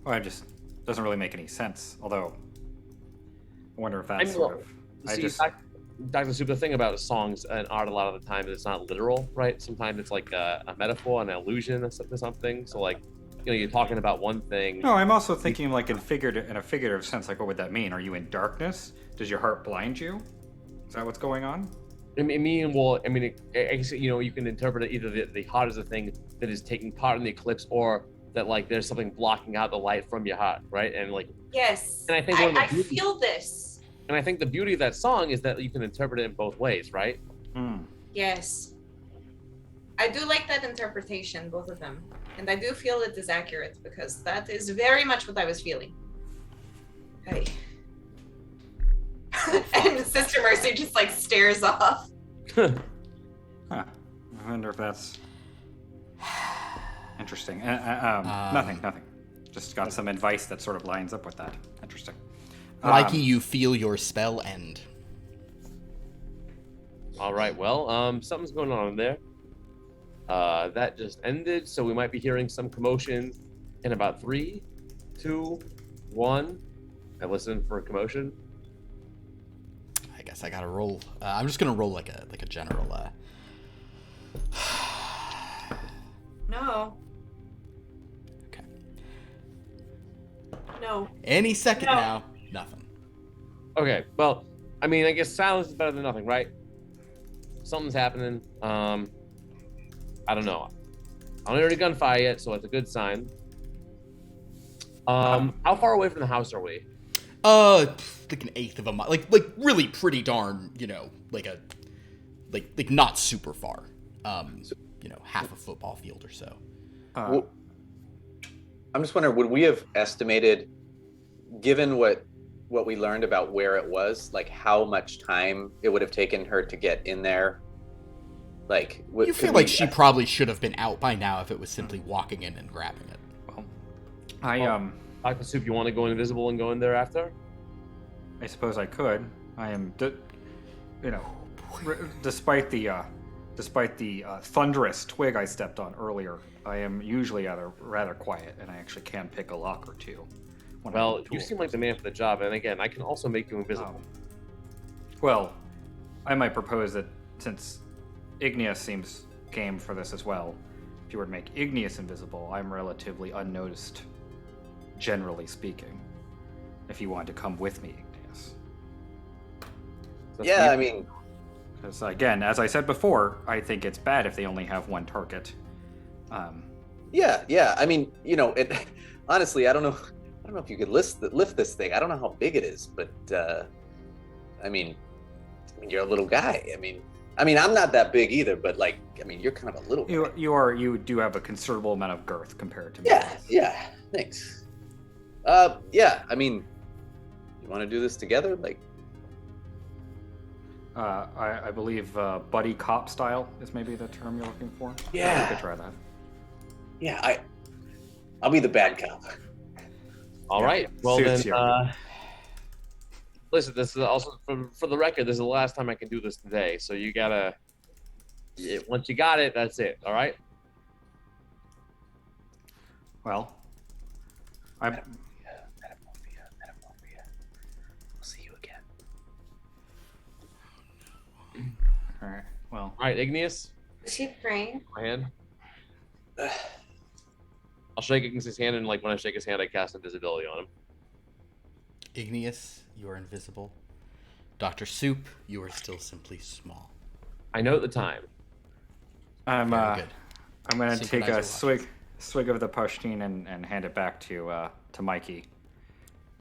Well, it just doesn't really make any sense. Although, I wonder if that's Dr. Soup, the thing about songs and art a lot of the time is it's not literal, right? Sometimes it's like a metaphor, an allusion to something. So like, you're talking about one thing. No, I'm also thinking like in a figurative sense. Like, what would that mean? Are you in darkness? Does your heart blind you? Is that what's going on? I guess, you can interpret it either the heart is a thing that is taking part in the eclipse, or that like there's something blocking out the light from your heart, right? And like, Yes. and I think I feel this. And I think the beauty of that song is that you can interpret it in both ways, right? Yes. I do like that interpretation, both of them. And I do feel it is accurate because that is very much what I was feeling. Hey. And Sister Mercy just like stares off. Huh. I wonder if that's interesting. Nothing. Just got some advice that sort of lines up with that. Interesting. Mikey, you feel your spell end. All right, well, something's going on in there. That just ended, so we might be hearing some commotion in about 3, 2, 1. I listen for a commotion. I guess I gotta roll. I'm just gonna roll like a general. No. Okay. No. Any second No. now. Nothing. Okay, well, I mean, I guess silence is better than nothing, right? Something's happening. I don't know. I don't hear any gunfire yet, so it's a good sign. How far away from the house are we? Like an eighth of a mile. Like really pretty darn. Like not super far. Half a football field or so. Well, I'm just wondering, would we have estimated, given what we learned about where it was, like how much time it would have taken her to get in there? Like, You feel like she probably should have been out by now if it was simply walking in and grabbing it. Well, Dr. Soup, you want to go invisible and go in there after? I suppose I could. I am, despite the thunderous twig I stepped on earlier, I am usually rather quiet, and I actually can pick a lock or two. Well, you seem like the man for the job, and again, I can also make you invisible. Well, I might propose that since Igneous seems game for this as well, if you were to make Igneous invisible, I'm relatively unnoticed, generally speaking. If you want to come with me, Igneous. Yeah, I mean, because again, as I said before, I think it's bad if they only have one target. Yeah. I mean, honestly, I don't know if you could lift this thing. I don't know how big it is, but I mean, you're a little guy. I mean, I'm not that big either, but you're kind of a little guy. You do have a considerable amount of girth compared to me. Yeah. Thanks. Yeah. I mean, you want to do this together? I believe buddy cop style is maybe the term you're looking for. Yeah. We could try that. Yeah. I'll be the bad cop. All right. Well Suits then, you. listen. This is also for the record. This is the last time I can do this today. So you gotta. Once you got it, that's it. All right. Well, I'm. Metamorphia. We'll see you again. All right. Well. All right, Igneous. Is she praying? My hand. I'll shake Igneous' hand, and when I shake his hand, I cast invisibility on him. Igneous, you are invisible. Dr. Soup, you are still simply small. I know the time. I'm Very good. I'm gonna take a Synchronize swig of the poshteen and hand it back to Mikey.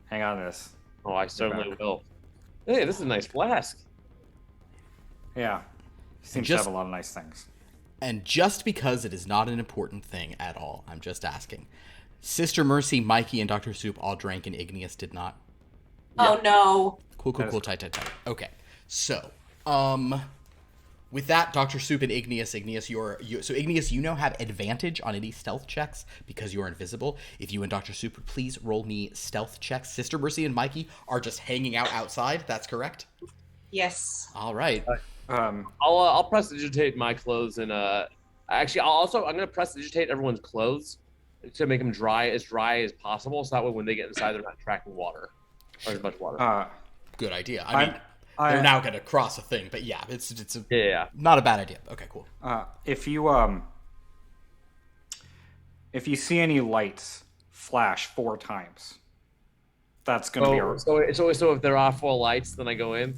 Hang on to this. Oh, I certainly will. Hey, this is a nice flask. Yeah. Seems to have a lot of nice things. And just because it is not an important thing at all, I'm just asking. Sister Mercy, Mikey, and Dr. Soup all drank and Igneous did not? Oh no. Cool. Tight. Okay. So, with that, Dr. Soup and Igneous, so Igneous, you now have advantage on any stealth checks because you're invisible. If you and Dr. Soup would please roll me stealth checks. Sister Mercy and Mikey are just hanging out outside. That's correct? Yes. All right. I'll prestidigitate my clothes and actually I'm gonna prestidigitate everyone's clothes to make them dry as possible, so that way when they get inside they're not tracking water or as much water. Good idea. I mean, they're now gonna cross a thing, but yeah, it's not a bad idea. Okay, cool. If you see any lights flash 4 times, that's gonna be our. So if there are 4 lights, then I go in.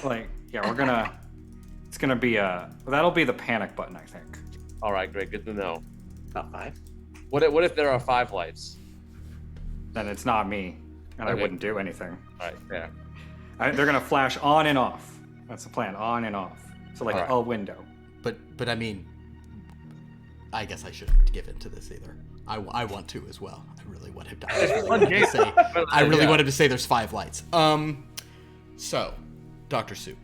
Like, yeah, we're gonna. It's gonna be that'll be the panic button, I think. All right, great, good to know. Not 5. What if there are 5 lights? Then it's not me, and Okay. I wouldn't do anything. All right, fair. They're gonna flash on and off. That's the plan, on and off. So like Alright. a window. But I mean, I guess I shouldn't give in to this either. I want to as well. I really want him to. I really want him to say there's 5 lights. So, Dr. Soup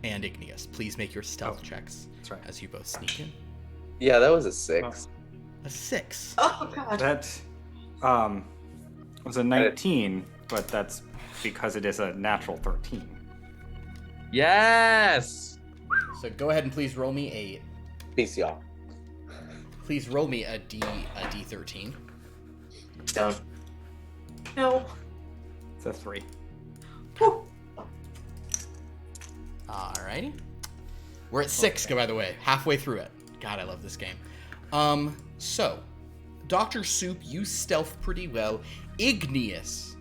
and Igneous, please make your stealth checks. That's right. As you both sneak in. Yeah, that was a 6. A 6. Oh god. That was a 19, but that's because it is a natural 13. Yes. So go ahead and please roll me Peace, y'all. Please roll me a D13. Don't. No. It's a 3. Whew. Alrighty. We're at 6, by the way. Halfway through it. God, I love this game. So, Dr. Soup, you stealth pretty well. Igneous,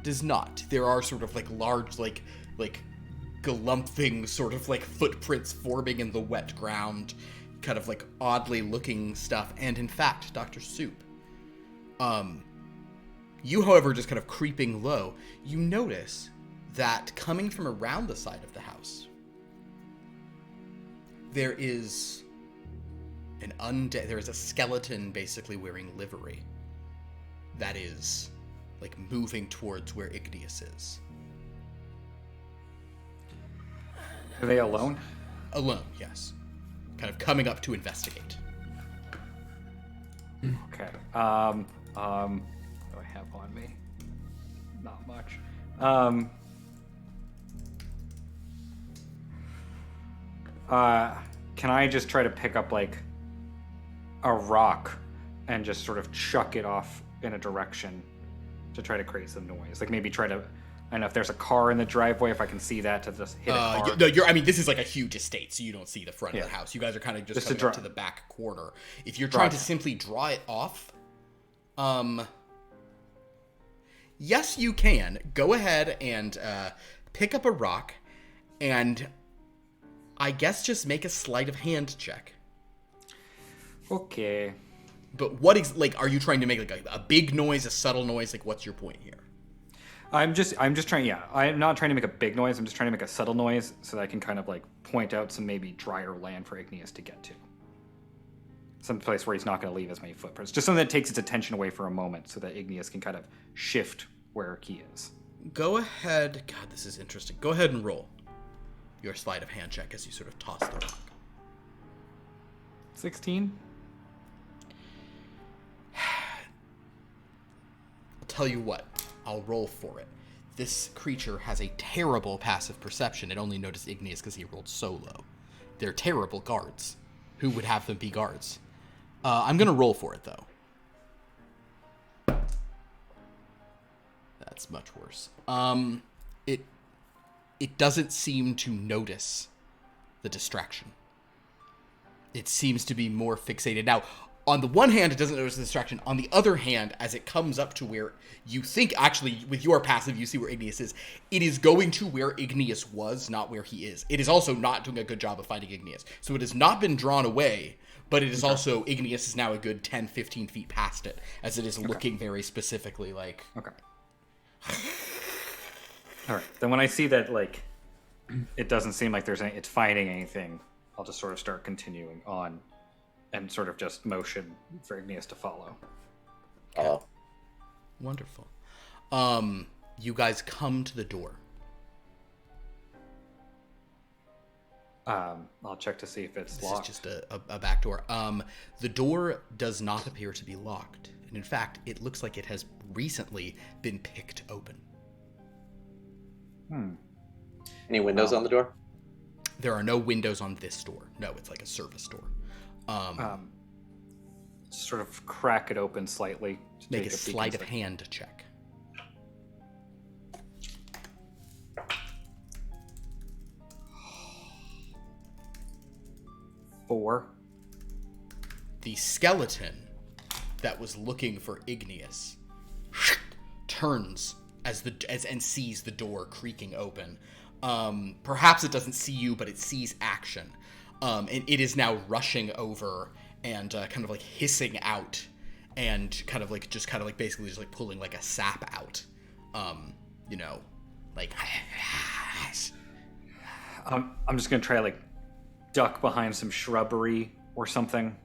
does not. There are sort of like large, like galumphing sort of like footprints forming in the wet ground, kind of like oddly looking stuff. And in fact, Dr. Soup, you, however, just kind of creeping low, you notice that coming from around the side of the house, there is an undead. There is a skeleton basically wearing livery that is like moving towards where Igneous is. Are they alone? Alone, yes. Kind of coming up to investigate. Okay. What do I have on me? Not much. Can I just try to pick up like a rock and just sort of chuck it off in a direction to try to create some noise? Like maybe try to, I don't know if there's a car in the driveway, if I can see that to just hit it hard. No, I mean, this is like a huge estate, so you don't see the front of the house. You guys are kind of just coming to up to the back corner. If you're trying to simply draw it off, yes, you can. Go ahead and pick up a rock, and I guess just make a sleight of hand check. Okay. But what are you trying to make like a big noise, a subtle noise? Like, what's your point here? I'm just trying, yeah. I'm not trying to make a big noise. I'm just trying to make a subtle noise so that I can kind of like point out some maybe drier land for Igneous to get to. Some place where he's not going to leave as many footprints. Just something that takes its attention away for a moment so that Igneous can kind of shift where he is. Go ahead. God, this is interesting. Go ahead and roll your sleight of hand check as you sort of toss the rock. 16? I'll tell you what. I'll roll for it. This creature has a terrible passive perception. It only noticed Igneous because he rolled so low. They're terrible guards. Who would have them be guards? I'm going to roll for it, though. That's much worse. It doesn't seem to notice the distraction. It seems to be more fixated. Now, on the one hand, it doesn't notice the distraction. On the other hand, as it comes up to where you think, actually, with your passive, you see where Igneous is, it is going to where Igneous was, not where he is. It is also not doing a good job of finding Igneous. So it has not been drawn away, but it is also, Igneous is now a good 10, 15 feet past it, as it is looking very specifically like... Okay. All right. Then when I see that, like, it doesn't seem like it's finding anything, I'll just sort of start continuing on and sort of just motion for Igneous to follow. Oh. Wonderful. You guys come to the door. I'll check to see if it's locked. This is just a back door. The door does not appear to be locked. And in fact, it looks like it has recently been picked open. Any windows on the door? There are no windows on this door. No, it's like a service door. Sort of crack it open slightly. To Make take a peek sleight of inside. hand check. Four. The skeleton that was looking for Igneous turns and sees the door creaking open. Perhaps it doesn't see you, but it sees action. And it is now rushing over and kind of like hissing out and kind of like basically just like pulling like a sap out. Like I'm just gonna try like duck behind some shrubbery or something.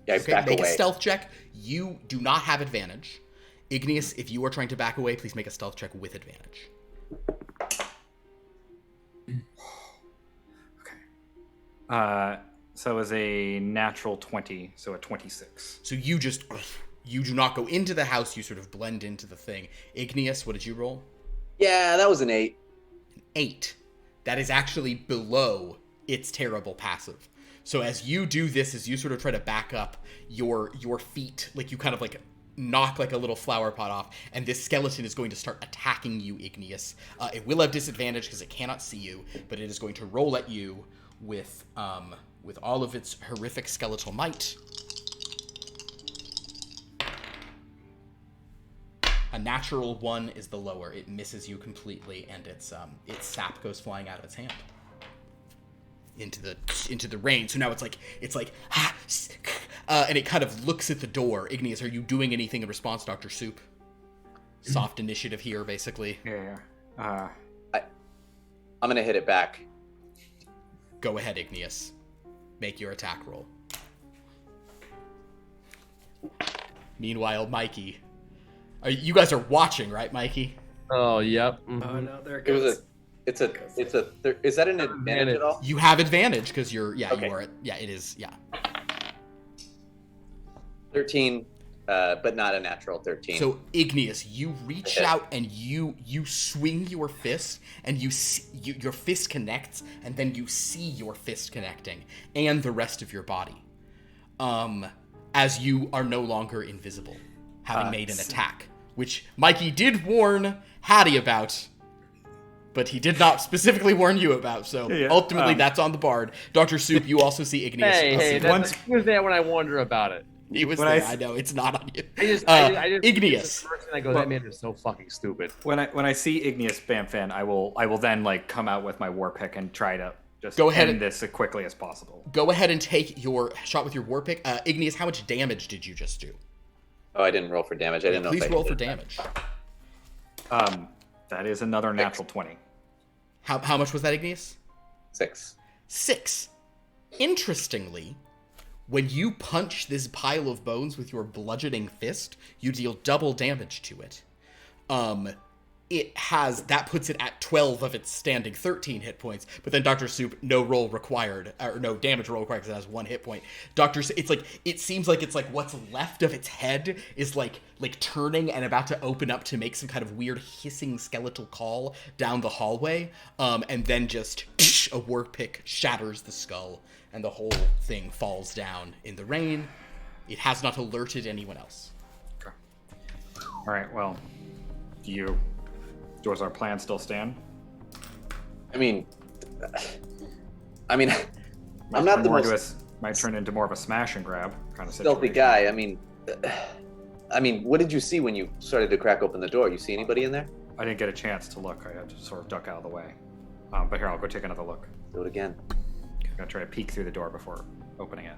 Yeah, okay, back make away. a stealth check. You do not have advantage. Igneous, if you are trying to back away, please make a stealth check with advantage. Okay. So it was a natural 20, so a 26. So you do not go into the house, you sort of blend into the thing. Igneous, what did you roll? Yeah, that was an 8. 8. That is actually below its terrible passive. So as you do this, as you sort of try to back up, your feet, like you kind of like knock like a little flower pot off, and this skeleton is going to start attacking you, Igneous. It will have disadvantage because it cannot see you, but it is going to roll at you with all of its horrific skeletal might. A natural 1 is the lower. It misses you completely, and its sap goes flying out of its hand into the rain. So now it's like and it kind of looks at the door. Igneous, are you doing anything in response, Dr. Soup? Soft initiative here, basically. Yeah. I'm gonna hit it back. Go ahead, Igneous. Make your attack roll. Meanwhile, Mikey. You guys are watching, right, Mikey? Oh, yep. Oh no, there it It was goes. is that an advantage at all? You have advantage because you're, Okay. you are, it is, 13, but not a natural 13. So, Igneous, you reach Okay. out and you swing your fist, and your fist connects, and then you see your fist connecting, and the rest of your body. As you are no longer invisible, having made an attack, which Mikey did warn Hattie about, but he did not specifically warn you about, so Yeah. ultimately that's on the bard. Dr. Soup, you also see Igneous. Hey, once- he was there when I wonder about it. He was when there, I- I know, it's not on you. I just Igneous. the first thing I go, that man is so fucking stupid. When I see Igneous Bamfan, I will then like come out with my war pick and try to just Go ahead end and- this as quickly as possible. Go ahead and take your shot with your war pick. Igneous, how much damage did you just do? Oh, I didn't roll for damage. I didn't know. Please if I roll hit for it. damage. That is another natural 20. How much was that, Igneous? 6. 6. Interestingly, when you punch this pile of bones with your bludgeoning fist, you deal double damage to it. That puts it at 12 of its standing 13 hit points, but then Dr. Soup, no roll required, or no damage roll required because it has 1 hit point. It seems like it's like what's left of its head is like turning and about to open up to make some kind of weird hissing skeletal call down the hallway, and then just a war pick shatters the skull, and the whole thing falls down in the rain. It has not alerted anyone else. Okay. All right. Well, does our plan still stand? I mean, I'm not the most Might turn into more of a smash and grab kind of stealthy situation. guy. I mean, what did you see when you started to crack open the door? You see anybody in there? I didn't get a chance to look. I had to sort of duck out of the way. But here, I'll go take another look. Do it again. I'm gonna try to peek through the door before opening it.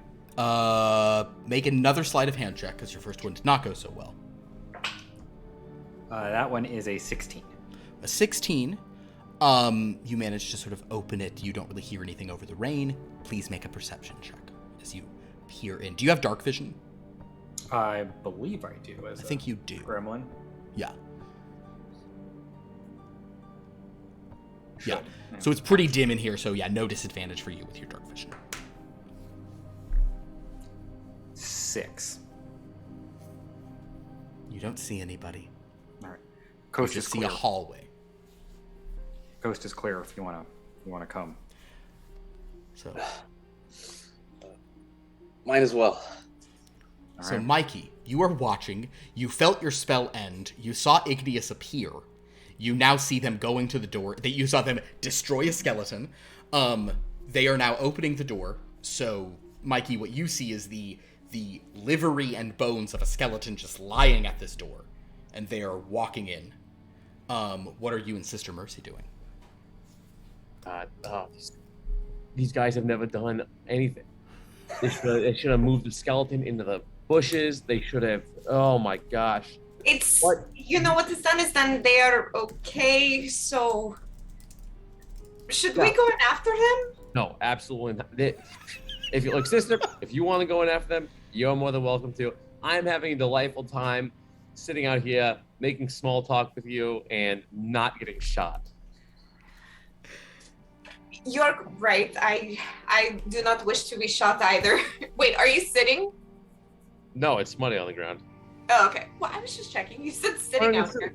Make another sleight of hand check because your first one did not go so well. That one is a 16. A 16. You manage to sort of open it. You don't really hear anything over the rain. Please make a perception check as you peer in. Do you have dark vision? I believe I do. I think you do. Gremlin. Yeah. Should. Yeah. So it's pretty dim in here, so yeah, no disadvantage for you with your dark vision. 6. You don't see anybody. All right. You Coast just is see clear. a hallway. coast is clear if you wanna come. So, Might as well. so right. Mikey, you are watching. You felt your spell end. You saw Igneous appear. You now see them going to the door. You saw them destroy a skeleton. They are now opening the door. So, Mikey, what you see is the livery and bones of a skeleton just lying at this door, and they are walking in. What are you and Sister Mercy doing? These guys have never done anything. They should have moved the skeleton into the bushes. They should have. Oh my gosh. It's What? you know what is done. They are okay. So should we Yeah. go in after them? No, absolutely not. If you look, sister, if you want to go in after them, you're more than welcome to. I'm having a delightful time sitting out here making small talk with you and not getting shot. You're right. I do not wish to be shot either. Wait, are you sitting? No, it's money on the ground. Oh, okay. Well, I was just checking. You said sitting out there.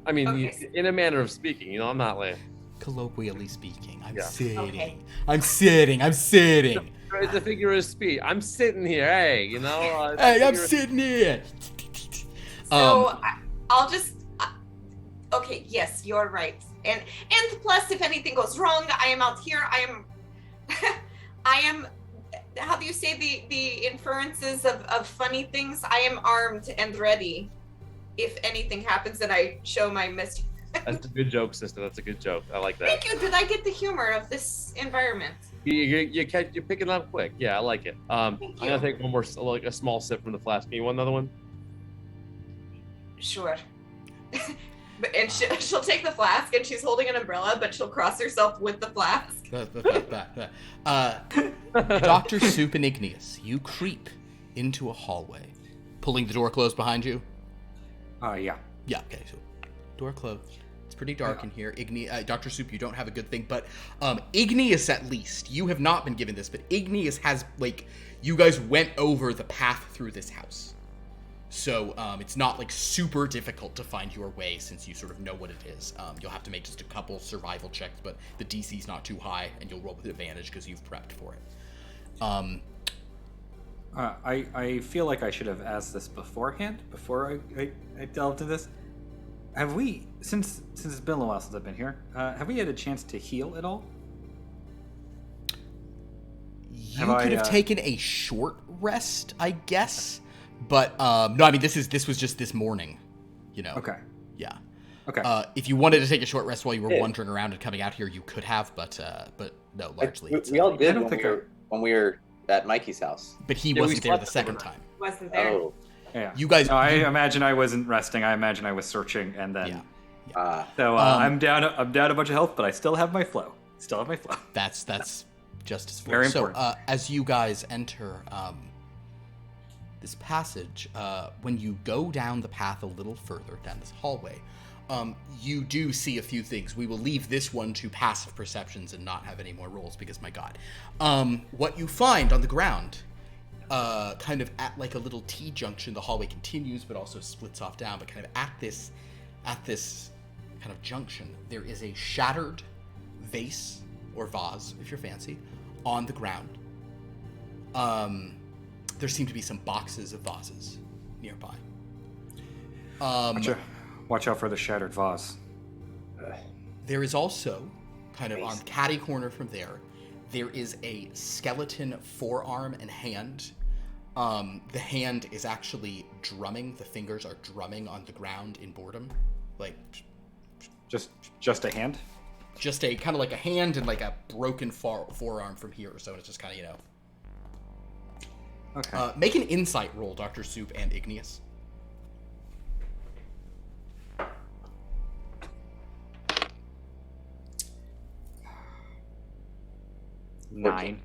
I mean, Okay. in a manner of speaking, you know, I'm not like. Colloquially speaking, I'm Yeah. sitting. Okay. I'm sitting. I'm sitting. It's a figure of speech. I'm sitting here, hey, you know. It's a Hey, I'm figure of- sitting here. So I'll just. Okay. Yes, you're right. And plus, if anything goes wrong, I am out here. I am. I am. How do you say the inferences of funny things? I am armed and ready. If anything happens, and I show my mischief. That's a good joke, sister. That's a good joke. I like that. Thank you. Did I get the humor of this environment? You're picking up quick. Yeah, I like it. I'm Thank gonna you. take one more, like a small sip from the flask. Can you want another one? Sure. And she'll take the flask, and she's holding an umbrella, but she'll cross herself with the flask. Dr. Soup and Igneous, you creep into a hallway, pulling the door closed behind you. Yeah. Yeah, okay, so door closed. It's pretty dark in here. Dr. Soup, you don't have a good thing, but Igneous, at least, you have not been given this, but Igneous has, like, you guys went over the path through this house. So it's not, like, super difficult to find your way since you sort of know what it is. You'll have to make just a couple survival checks, but the DC's not too high, and you'll roll with advantage because you've prepped for it. I feel like I should have asked this beforehand, before I delved into this. Have we, since it's been a while since I've been here, have we had a chance to heal at all? You could have taken a short rest, I guess. But no, I mean this was just this morning, you know. Okay. Yeah. Okay. If you wanted to take a short rest while you were wandering around and coming out here, you could have, but no, largely. We all did don't think when we were at Mikey's house. But he Yeah, we wasn't there the slept second overnight. time. Wasn't there? Oh. Yeah. You guys. No, I imagine I wasn't resting. I imagine I was searching, and then. Yeah. So I'm down a bunch of health, but I still have my flow. That's just as Very so. important. As you guys enter this passage, when you go down the path a little further down this hallway, you do see a few things. We will leave this one to passive perceptions and not have any more rolls because, my God, what you find on the ground, kind of at like a little T-junction, the hallway continues but also splits off down. But kind of at this kind of junction, there is a shattered vase or vase, if you're fancy, on the ground. There seem to be some boxes of vases nearby. Watch out for the shattered vase. There is also, kind of on catty corner from there is a skeleton forearm and hand. The hand is actually drumming. The fingers are drumming on the ground in boredom. Like, Just a hand? just a kind of like a hand and like a broken forearm from here. So it's just kind of, you know. Okay. Make an insight roll, Dr. Soup and Igneous. Nine.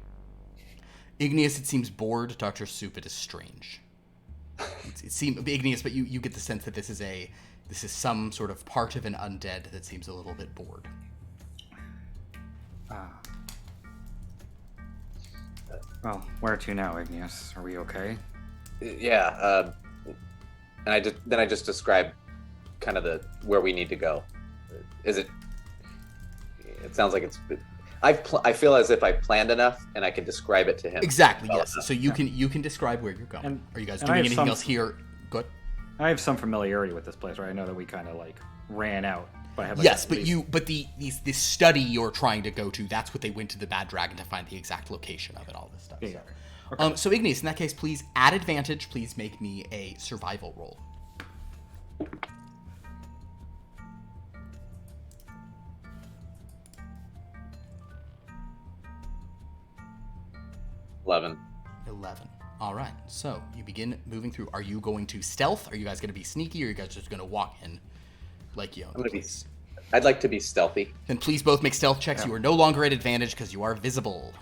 Igneous, it seems bored. Dr. Soup, it is strange. It seems Igneous, but you get the sense that this is some sort of part of an undead that seems a little bit bored. Well, where to now, Igneous? Are we okay? Yeah. And I just described kind of where we need to go. Is it It sounds like it's. I feel as if I planned enough, and I can describe it to him. Exactly. well Yes. enough. So you can describe where you're going. And- Are you guys and I doing have anything some- else here? Good. I have some familiarity with this place, right? I know that we kind of like ran out, but I have like Yes, at but least- this study you're trying to go to, that's what they went to the Bad Dragon to find the exact location of it, all this stuff. Yeah, So. yeah. Okay. So Igneous, in that case, please add advantage. Please make me a survival roll. 11. 11. All right. So you begin moving through. Are you going to stealth? Are you guys going to be sneaky? Or are you guys just going to walk in like you own I'm the gonna be. place? I'd like to be stealthy. Then please both make stealth checks. Yeah. You are no longer at advantage because you are visible.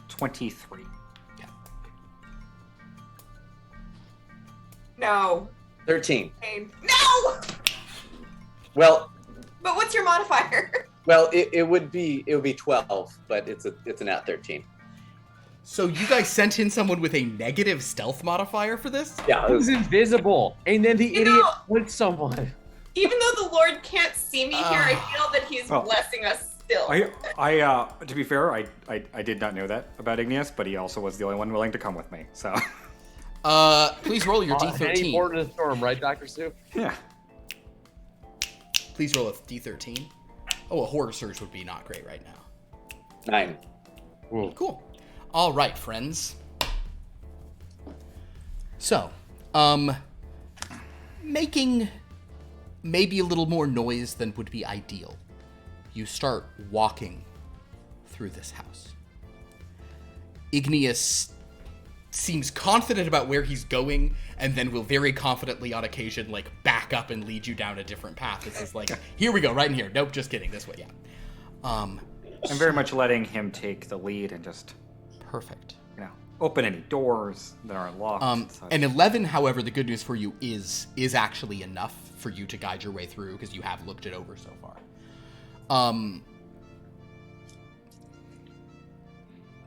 23. Yeah. No. 13. No! Well, But what's your modifier? it would be 12, but it's an at 13. So you guys sent in someone with a negative stealth modifier for this? Yeah. Who's invisible? And then the You idiot know- with someone. Even though the Lord can't see me here, I feel that he's Oh. blessing us still. I to be fair, I did not know that about Igneous, but he also was the only one willing to come with me. So Please roll your Any D13. port in the storm, right, Dr. Sue? yeah. Please roll a D13. Oh, a horror surge would be not great right now. 9. Cool. All right, friends. So, making maybe a little more noise than would be ideal, you start walking through this house. Igneous seems confident about where he's going, and then will very confidently on occasion like back up and lead you down a different path. This is like, here we go, right in here. Nope, just kidding. This way, yeah. I'm very much letting him take the lead and just, Perfect. open any doors that aren't locked. and such. An 11, however, the good news for you is actually enough for you to guide your way through because you have looked it over so far.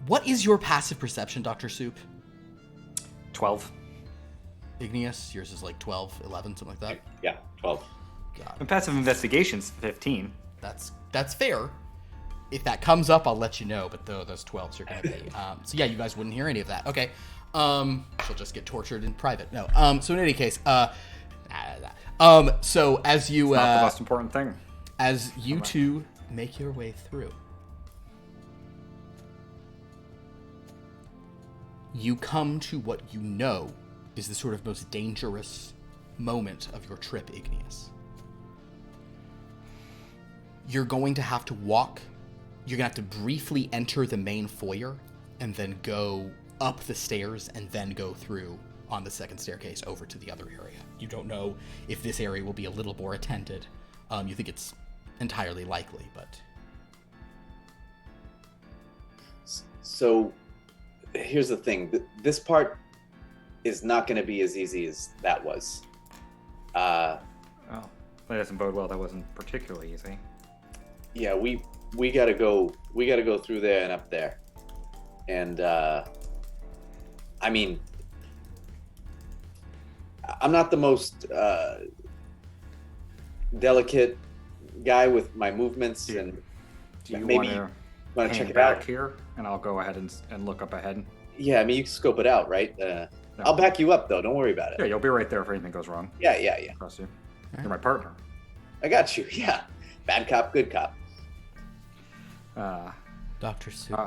What is your passive perception, Dr. Soup? 12. Igneous, yours is like 12, 11, something like that. Yeah, 12. God, And passive investigation's 15. that's fair. If that comes up, I'll let you know. But those 12s are going to be. So yeah, you guys wouldn't hear any of that. Okay. She'll just get tortured in private. No. So in any case, so as you Not the most important thing. as you two make your way through, you come to what you know is the sort of most dangerous moment of your trip, Igneous. You're going to have to walk. You're going to have to briefly enter the main foyer and then go up the stairs and then go through on the second staircase over to the other area. You don't know if this area will be a little more attended. You think it's entirely likely, but... So, here's the thing. This part is not going to be as easy as that was. Oh, that doesn't bode well. That wasn't particularly easy. Yeah, we gotta go through there and up there. And I mean, I'm not the most delicate guy with my movements, and Do you maybe want want to to check hang it back out. here, and I'll go ahead and look up ahead? Yeah, I mean, you can scope it out, right? I'll back you up though. Don't worry about Yeah, it. you'll be right there if anything goes wrong. Yeah. Trust you. You're my partner. I got you. Yeah, bad cop, good cop. Dr. Soup,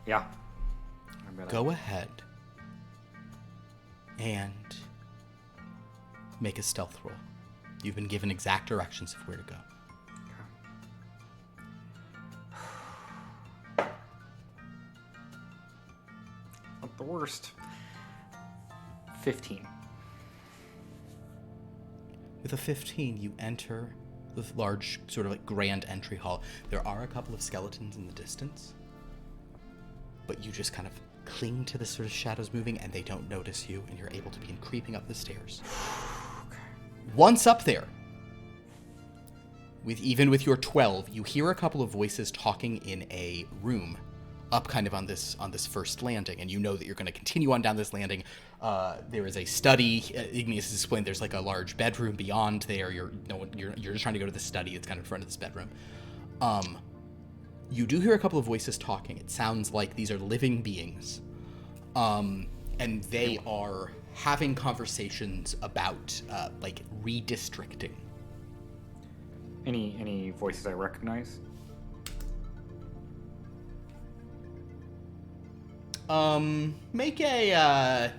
Yeah. I'm gonna- go ahead and make a stealth roll. You've been given exact directions of where to go. Not the worst. 15. With a 15, you enter the large, sort of like grand entry hall. There are a couple of skeletons in the distance, but you just kind of cling to the sort of shadows moving, and they don't notice you, and you're able to begin creeping up the stairs. Once up there, even with your 12, you hear a couple of voices talking in a room up kind of on this first landing, and you know that you're going to continue on down this landing. There is a study. Igneous has explained there's like a large bedroom beyond there. You're just trying to go to the study. It's kind of in front of this bedroom. You do hear a couple of voices talking. It sounds like these are living beings, and they are having conversations about like redistricting. Any voices I recognize? Make a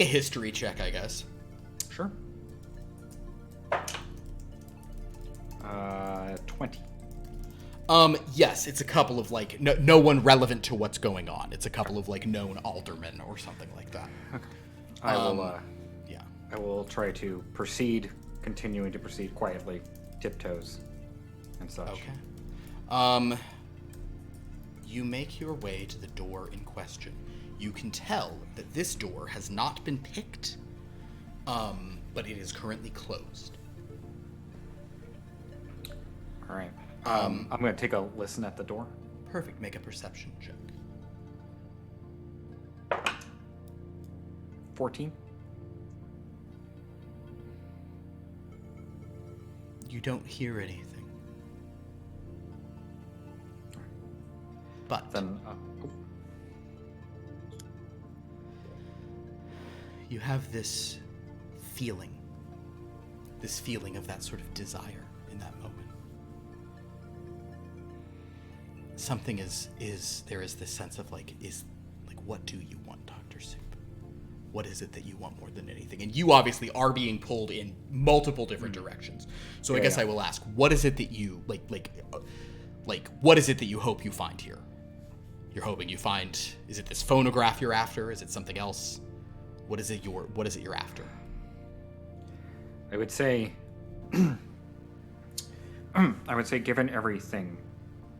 history check, I guess. Sure. 20. Yes, it's a couple of like no one relevant to what's going on. It's a couple of like known aldermen or something like that. Okay. I will. Yeah. I will try to proceed, continuing to proceed quietly, tiptoes, and such. Okay. You make your way to the door in question. You can tell that this door has not been picked, but it is currently closed. All right. I'm going to take a listen at the door. Perfect. Make a perception check. 14. You don't hear anything. But Then, you have this feeling of that sort of desire in that moment. Something there is this sense of like, what do you want, Dr. Soup? What is it that you want more than anything? And you obviously are being pulled in multiple different directions. So I guess I will ask, what is it that you what is it that you hope you find here? You're hoping you find, is it this phonograph you're after? Is it something else? What is it you're after? I would say, given everything,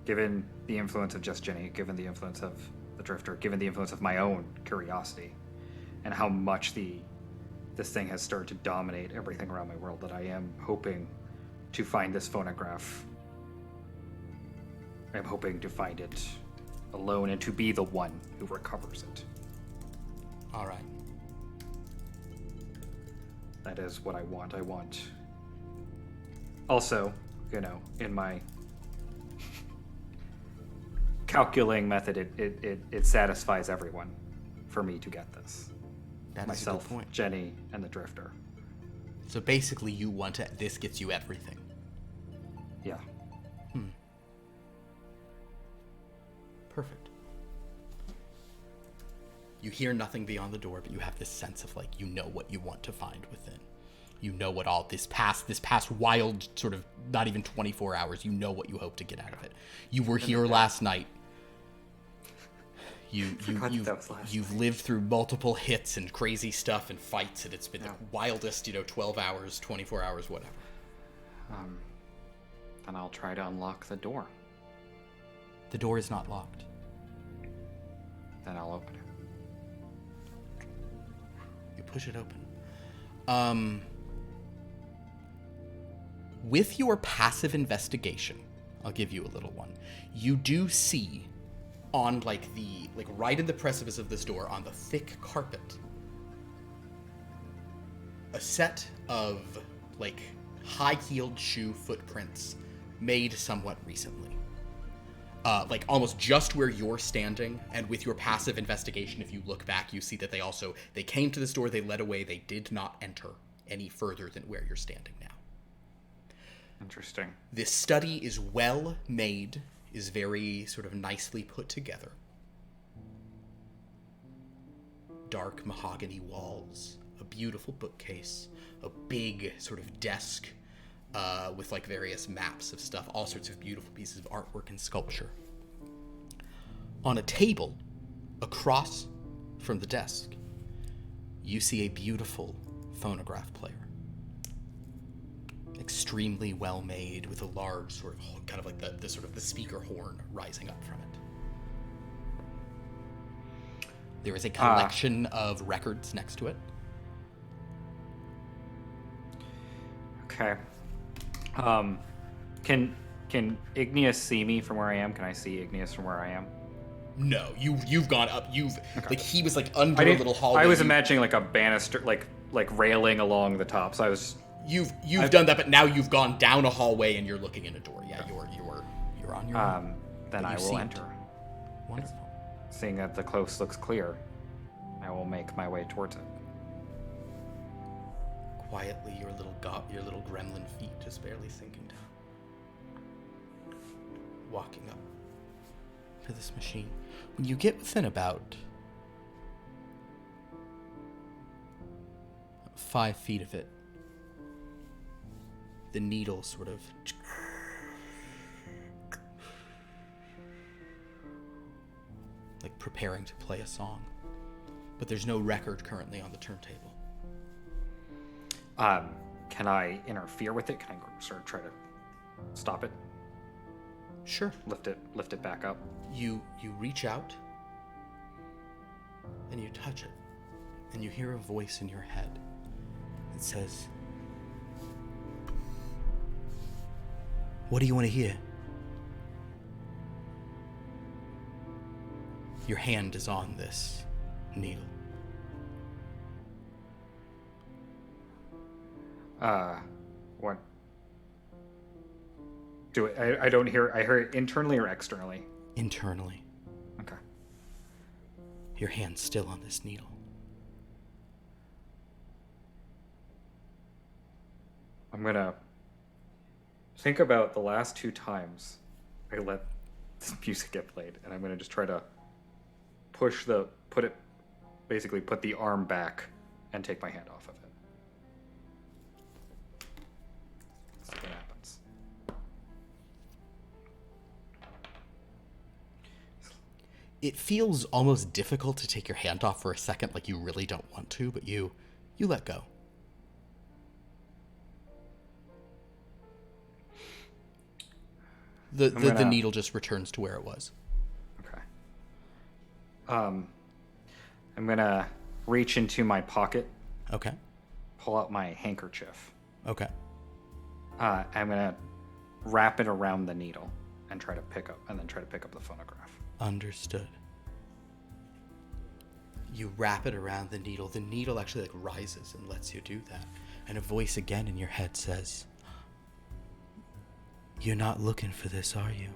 given the influence of Just Jenny, given the influence of the Drifter, given the influence of my own curiosity, and how much this thing has started to dominate everything around my world, that I am hoping to find this phonograph. I'm hoping to find it alone and to be the one who recovers it. All right. That is what I want. I want... Also, in my calculating method, it satisfies everyone for me to get this. That is Myself, a good point. Jenny, and the Drifter. So basically you want this gets you everything. Yeah. Perfect. You hear nothing beyond the door, but you have this sense of like, you know what you want to find within. You know what all this past wild sort of not even 24 hours, you know what you hope to get out of it. You were here last night. You've lived through multiple hits and crazy stuff and fights, and it's been the wildest, 12 hours, 24 hours, whatever. Then I'll try to unlock the door. The door is not locked. Then I'll open it. You push it open. With your passive investigation, I'll give you a little one. You do see on right in the precipice of this door, on the thick carpet, a set of high-heeled shoe footprints made somewhat recently. Almost just where you're standing, and with your passive investigation, if you look back, you see that they came to this door, they led away, they did not enter any further than where you're standing now. Interesting. This study is well made, is very sort of nicely put together. Dark mahogany walls, a beautiful bookcase, a big sort of desk with various maps of stuff, all sorts of beautiful pieces of artwork and sculpture. On a table across from the desk, you see a beautiful phonograph player. Extremely well made, with a large sort of kind of like the speaker horn rising up from it. There is a collection of records next to it. Okay. Can Igneous see me from where I am? Can I see Igneous from where I am? No, you've gone up. Like he was like under I a didn't- little hallway. I was imagining like a banister, like railing along the top. So I was. You've done that, but now you've gone down a hallway and you're looking in a door. Yeah, you're on your own. Then But I you will see it. enter. Wonderful. Seeing that the close looks clear, I will make my way towards it. Quietly, your little gremlin feet just barely sinking down. Walking up to this machine. When you get within about 5 feet of it, the needle sort of like preparing to play a song. But there's no record currently on the turntable. Can I interfere with it? Can I sort of try to stop it? Sure. Lift it back up. You reach out and you touch it, and you hear a voice in your head that says, "What do you want to hear?" Your hand is on this needle. What? Do it. I don't hear. I hear it internally or externally. Internally, Okay. your hand's still on this needle. I'm gonna think about the last 2 times I let this music get played, and I'm gonna just try to put the arm back and take my hand off of it. See what happens. It feels almost difficult to take your hand off for a second, like you really don't want to, but you let go. The needle just returns to where it was. Okay. I'm gonna reach into my pocket, Okay. pull out my handkerchief. Okay. I'm gonna wrap it around the needle and try to pick up the phonograph. Understood. You wrap it around the needle. The needle actually like rises and lets you do that. And a voice again in your head says, "You're not looking for this, are you?"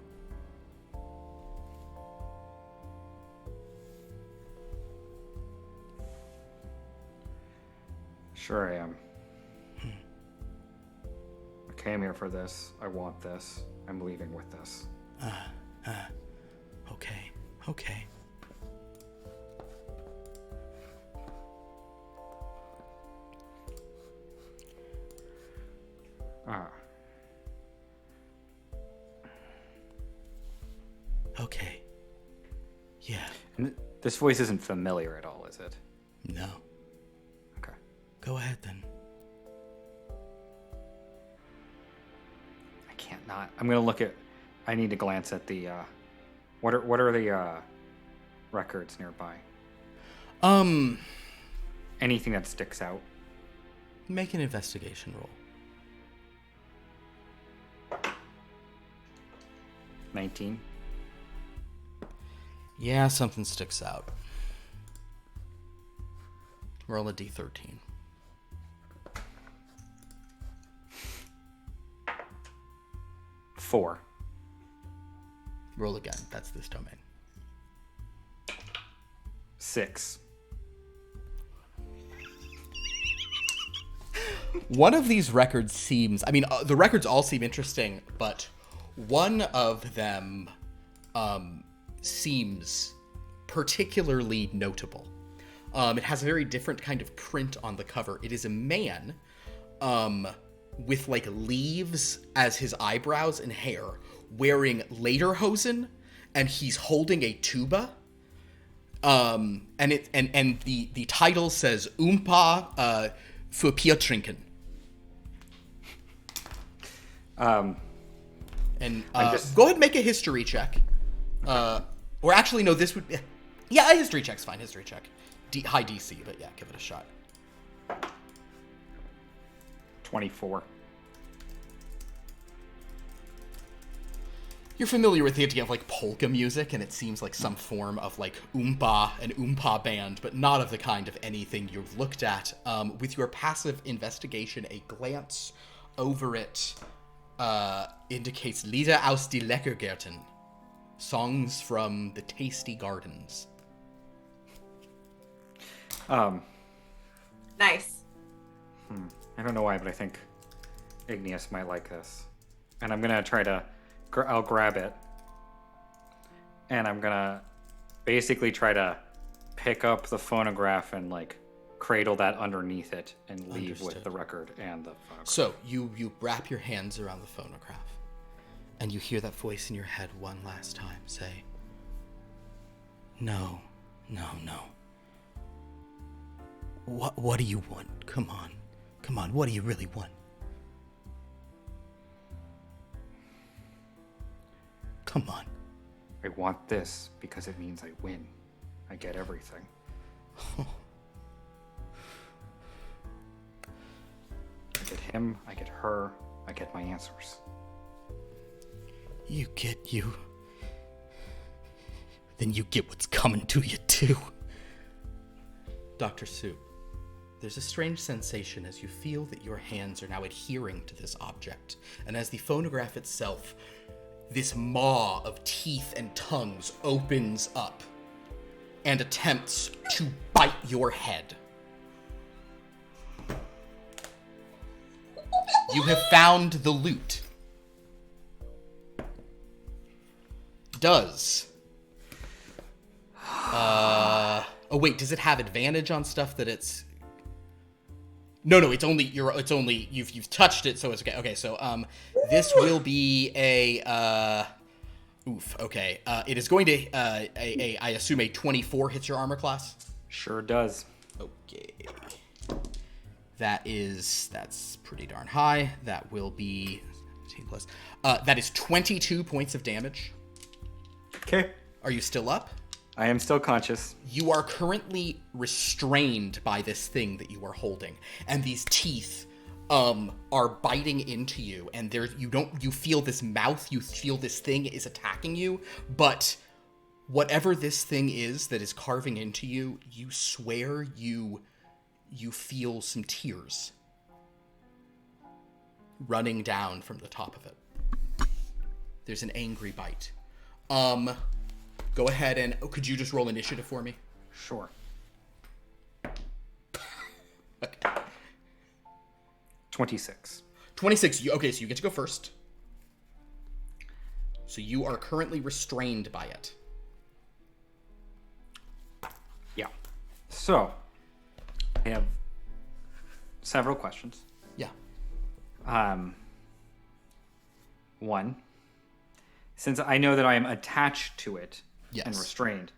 Sure I am. I came here for this. I want this. I'm leaving with this. Okay. Okay. Okay. Yeah. And this voice isn't familiar at all, is it? No. Okay. Go ahead then. I can't not. I'm gonna look at. I need to glance at the. What are the records nearby? Anything that sticks out? Make an investigation roll. 19. Yeah, something sticks out. Roll a d13. Four. Roll again. That's this domain. 6. One of these records seems, I mean, the records all seem interesting, but one of them seems particularly notable. It has a very different kind of print on the cover. It is a man with like leaves as his eyebrows and hair, wearing lederhosen, and he's holding a tuba. And the title says Oompa für Bier trinken. And go ahead and make a history check. Or actually, no, this would be... Yeah, a history check's fine. History check. High DC, but yeah, give it a shot. 24. You're familiar with the idea of like polka music, and it seems like some form of like an oompa band, but not of the kind of anything you've looked at. With your passive investigation, a glance over it indicates Lieder aus die Leckergärten, songs from the tasty gardens. Nice. I don't know why, but I think Igneous might like this. And I'm gonna try to... I'll grab it. And I'm gonna basically try to pick up the phonograph and, like, cradle that underneath it and leave with Understood. the record and the phonograph. So, you wrap your hands around the phonograph, and you hear that voice in your head one last time say, No. What do you want? Come on, what do you really want? Come on. I want this because it means I win. I get everything. I get him, I get her, I get my answers. You get you. Then you get what's coming to you, too. Dr. Sue, there's a strange sensation as you feel that your hands are now adhering to this object, and as the phonograph itself, this maw of teeth and tongues opens up and attempts to bite your head. You have found the loot. Does oh wait, does it have advantage on stuff that it's... No, it's only you've touched it, so it's okay. Okay, so this will be a okay. It is going to I assume a 24 hits your armor class. Sure does. Okay. That's pretty darn high. That will be 17 plus. That is 22 points of damage. Okay. Are you still up? I am still conscious. You are currently restrained by this thing that you are holding, and these teeth are biting into you, and you feel this mouth, you feel this thing is attacking you, but whatever this thing is that is carving into you, you swear you feel some tears running down from the top of it. There's an angry bite. Go ahead and... could you just roll initiative for me? Sure. Okay. 26. 26. Okay, so you get to go first. So you are currently restrained by it. Yeah. So, I have several questions. Yeah. One, since I know that I am attached to it Yes. and restrained,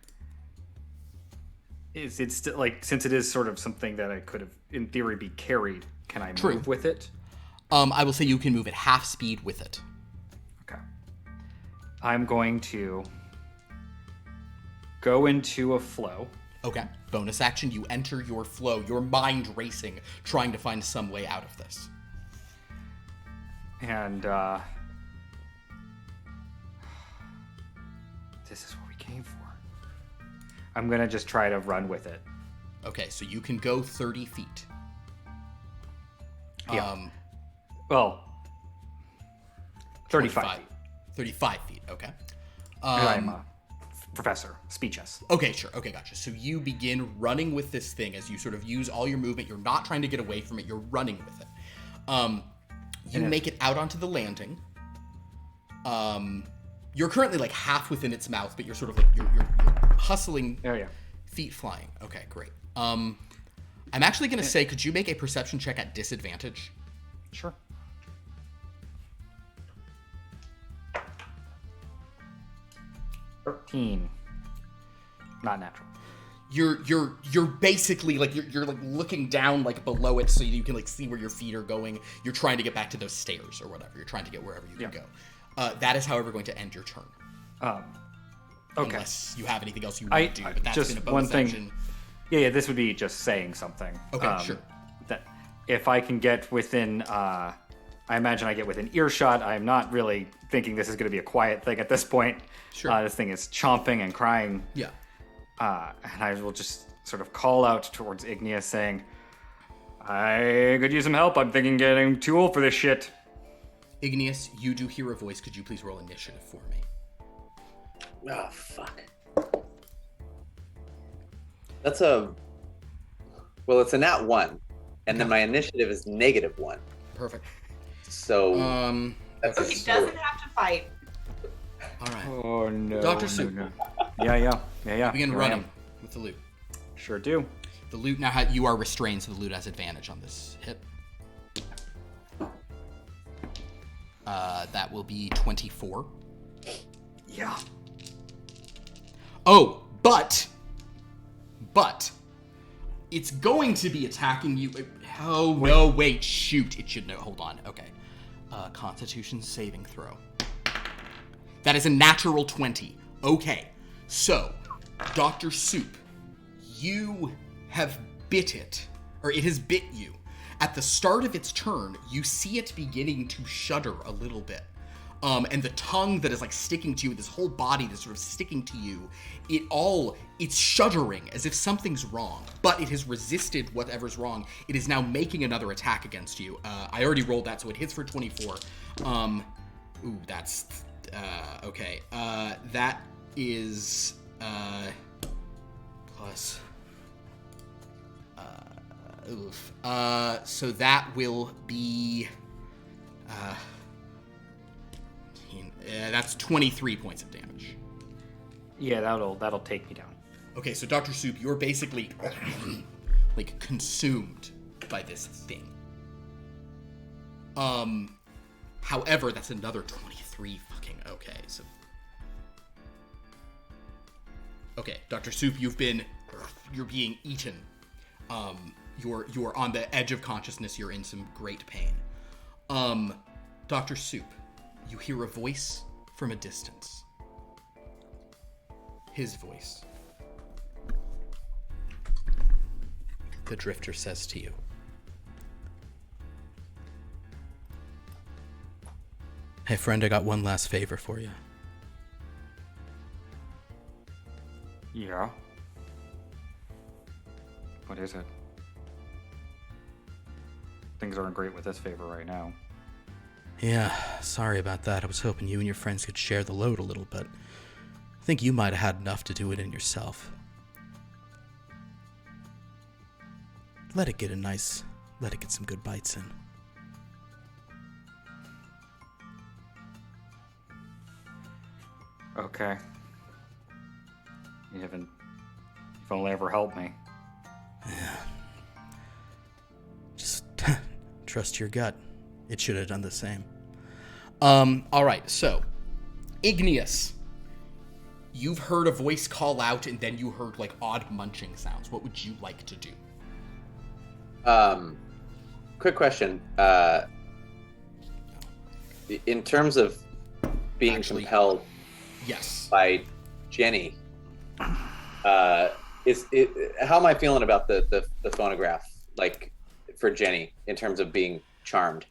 is it still, like, since it is sort of something that I could have, in theory, be carried, can I True. move with it? I will say you can move at half speed with it. Okay. I'm going to go into a flow. Okay. Bonus action, you enter your flow, your mind racing, trying to find some way out of this. And, this is what we came for. I'm gonna just try to run with it. Okay, so you can go 30 feet. Yeah. Well, 35 feet. 35 feet, okay. I'm a professor, speeches. Okay, sure. Okay, gotcha. So you begin running with this thing as you sort of use all your movement. You're not trying to get away from it. You're running with it. You make it out onto the landing. You're currently like half within its mouth, but you're sort of like you're hustling. Oh yeah. Feet flying. Okay, great. I'm actually gonna say, could you make a perception check at disadvantage? Sure. $13. Not natural. You're basically like you're like looking down like below it so you can like see where your feet are going. You're trying to get back to those stairs or whatever. You're trying to get wherever you can go. That is, however, going to end your turn. Okay. Unless you have anything else you want to do, but that's just been a bonus one thing. action. Yeah, this would be just saying something. Okay, sure. That if I can get within I imagine I get within earshot. I'm not really thinking this is going to be a quiet thing at this point. Sure. This thing is chomping and crying. Yeah. And I will just sort of call out towards Igneous saying, I could use some help. I'm thinking getting too old for this shit. Igneous, you do hear a voice. Could you please roll initiative for me? Oh, fuck. That's a... Well, it's a nat 1. And then my initiative is -1. Perfect. So... that's a He slow- doesn't have to fight. All right. Oh, no. Dr. Soup. No. Yeah. Begin Here I running am. with the loot. Sure do. The loot now you are restrained, so the loot has advantage on this hit. That will be 24. Yeah. Oh, but it's going to be attacking you. Oh no! Wait, shoot! It should know. Hold on. Okay. Constitution saving throw. That is a natural 20. Okay. So, Dr. Soup, you have bit it, or it has bit you. At the start of its turn, you see it beginning to shudder a little bit. And the tongue that is like sticking to you, this whole body that's sort of sticking to you, it's shuddering as if something's wrong, but it has resisted whatever's wrong. It is now making another attack against you. I already rolled that, so it hits for 24. Ooh, that's, okay. That is, plus, oof. So that will be, that's 23 points of damage. Yeah, that'll take me down. Okay, so Dr. Soup, you're basically like consumed by this thing. However, that's another 23 fucking okay. So okay, Dr. Soup, you're being eaten. You're on the edge of consciousness. You're in some great pain. Dr. Soup, you hear a voice from a distance. His voice. The Drifter says to you, "Hey friend, I got one last favor for you." Yeah. What is it? Things aren't great with this favor right now. Yeah, sorry about that. I was hoping you and your friends could share the load a little, but I think you might have had enough to do it in yourself. Let it get some good bites in. Okay. You've only ever helped me. Yeah. Just trust your gut. It should have done the same. All right, so Igneous, you've heard a voice call out, and then you heard like odd munching sounds. What would you like to do? Quick question. In terms of being compelled Yes. by Jenny, how am I feeling about the phonograph, like, for Jenny, in terms of being charmed?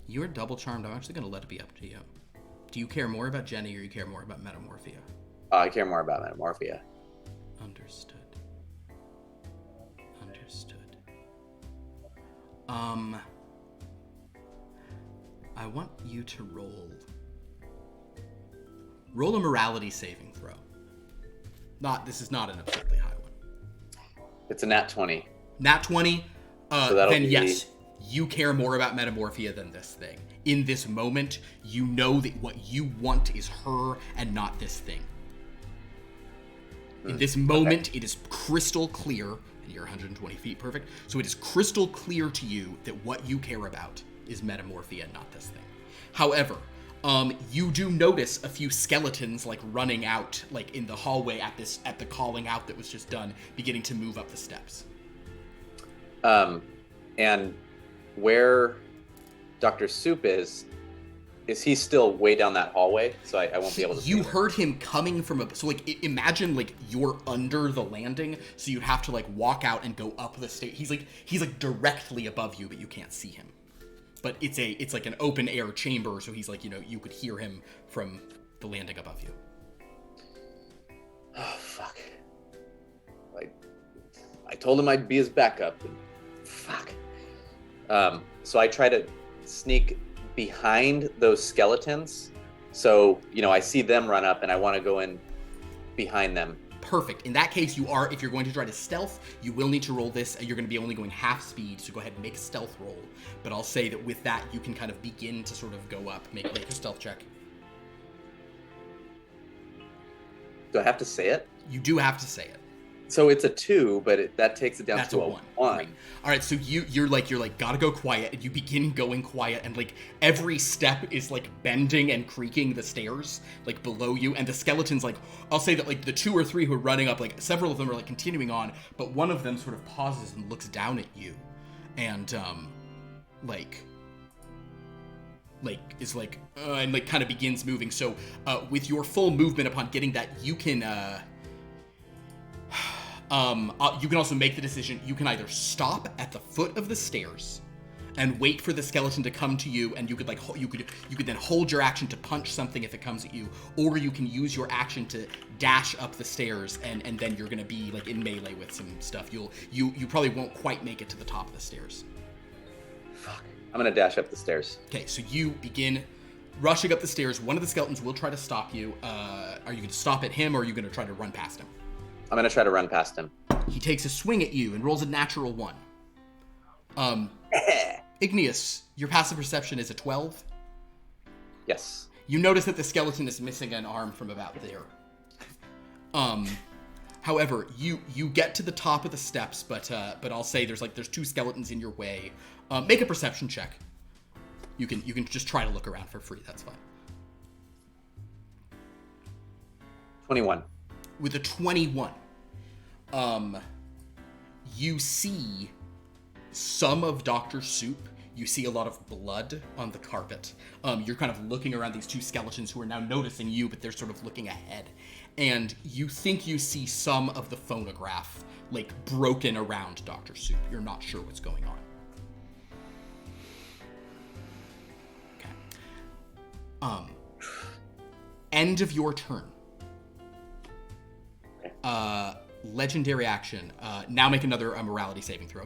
You're double charmed. I'm actually going to let it be up to you. Do you care more about Jenny, or you care more about Metamorphia? I care more about Metamorphia. Understood. I want you to roll a morality saving throw. This is not an absurdly high one. It's a nat 20. Nat 20, So that'll then be- yes, you care more about Metamorphia than this thing. In this moment, you know that what you want is her and not this thing. In this moment, It is crystal clear, and you're 120 feet, perfect, so it is crystal clear to you that what you care about is Metamorphia and not this thing. However, you do notice a few skeletons like running out, like in the hallway at the calling out that was just done, beginning to move up the steps. And where Dr. Soup is is he still way down that hallway? So I won't be able to see You him. heard him coming from so like imagine like you're under the landing, so you'd have to like walk out and go up the stage. He's like directly above you, but you can't see him. But it's like an open air chamber, so he's like, you know, you could hear him from the landing above you. Oh fuck! I told him I'd be his backup. And fuck. So I try to sneak behind those skeletons. So, you know, I see them run up and I want to go in behind them. Perfect. In that case, if you're going to try to stealth, you will need to roll this. You're going to be only going half speed, so go ahead and make a stealth roll. But I'll say that with that, you can kind of begin to sort of go up. Make a stealth check. Do I have to say it? You do have to say it. So it's a 2, but that takes it down That's to a a 1. 1. Great. All right, so you're like gotta go quiet, and you begin going quiet, and like every step is like bending and creaking the stairs like below you, and the skeletons, like I'll say that like the 2 or 3 who are running up, like several of them are like continuing on, but one of them sort of pauses and looks down at you, and is like and like kind of begins moving. So with your full movement upon getting that, you can you can also make the decision. You can either stop at the foot of the stairs and wait for the skeleton to come to you, and you could then hold your action to punch something if it comes at you, or you can use your action to dash up the stairs, and then you're gonna be like in melee with some stuff. You probably won't quite make it to the top of the stairs. Fuck. I'm gonna dash up the stairs. Okay, so you begin rushing up the stairs. One of the skeletons will try to stop you. Are you gonna stop at him, or are you gonna try to run past him? I'm gonna try to run past him. He takes a swing at you and rolls a natural 1. Igneous, your passive perception is a 12. Yes. You notice that the skeleton is missing an arm from about there. However, you get to the top of the steps, but I'll say there's 2 skeletons in your way. Make a perception check. You can just try to look around for free. That's fine. 21. With a 21, you see some of Dr. Soup. You see a lot of blood on the carpet. You're kind of looking around these 2 skeletons who are now noticing you, but they're sort of looking ahead. And you think you see some of the phonograph, like, broken around Dr. Soup. You're not sure what's going on. Okay. End of your turn. Legendary action. Now make another morality saving throw.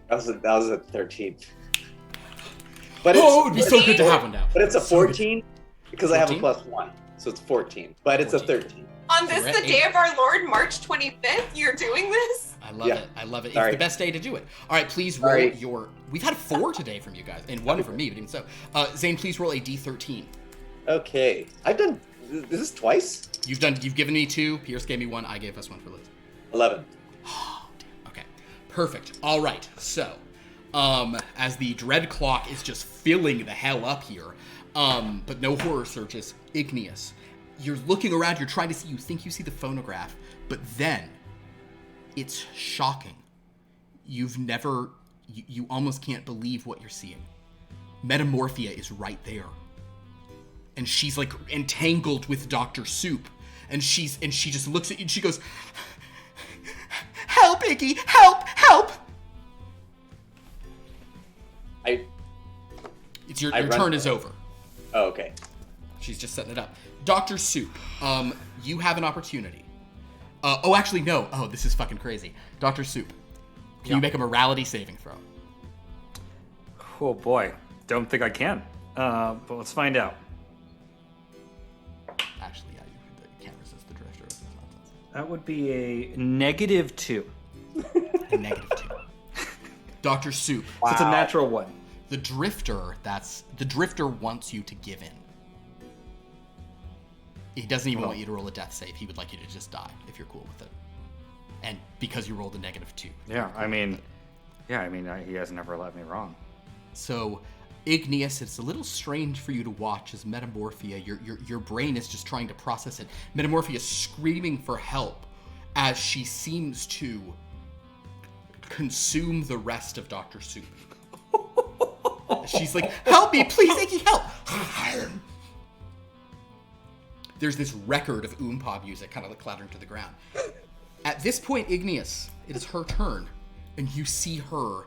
That was a 13. But It would be so good to have one now. But it's a 14 because I have a 14? +1, so it's 14. But it's 14. a 13. On this, We're the at day 8. of our Lord, March 25th, you're doing this? I love Yeah. it. I love it. Sorry. It's the best day to do it. All right, please roll Sorry. your... We've had 4 today from you guys, and 1 from me, but even so. Zane, please roll a d13. Okay. I've done this twice. You've given me 2. Pierce gave me 1. I gave us 1 for Liz. 11. Oh, damn. Okay. Perfect. All right. So, as the dread clock is just filling the hell up here, but no horror searches, Igneous, you're looking around, you're trying to see, you think you see the phonograph, but then it's shocking. You almost can't believe what you're seeing. Metamorphia is right there. And she's like entangled with Dr. Soup. And she just looks at you and she goes, "Help, Iggy! Help! Help!" Your turn is over. Oh, okay. She's just setting it up. Dr. Soup, you have an opportunity. Actually, no. Oh, this is fucking crazy. Dr. Soup, can you make a morality saving throw? Oh boy, don't think I can. But let's find out. Actually, yeah, you can't resist the drifter. That's nonsense. That would be a -2. A -2. Dr. Soup, So it's a natural 1. the drifter wants you to give in. He doesn't even want you to roll a death save. He would like you to just die if you're cool with it. And because you rolled a -2. Yeah, he has never let me wrong. So, Igneous, it's a little strange for you to watch as Metamorphia, your brain is just trying to process it. Metamorphia is screaming for help as she seems to consume the rest of Dr. Soup. She's like, help me, please, Iggy, help! There's this record of Oompa music kind of like clattering to the ground. At this point, Igneous, it is her turn, and you see her.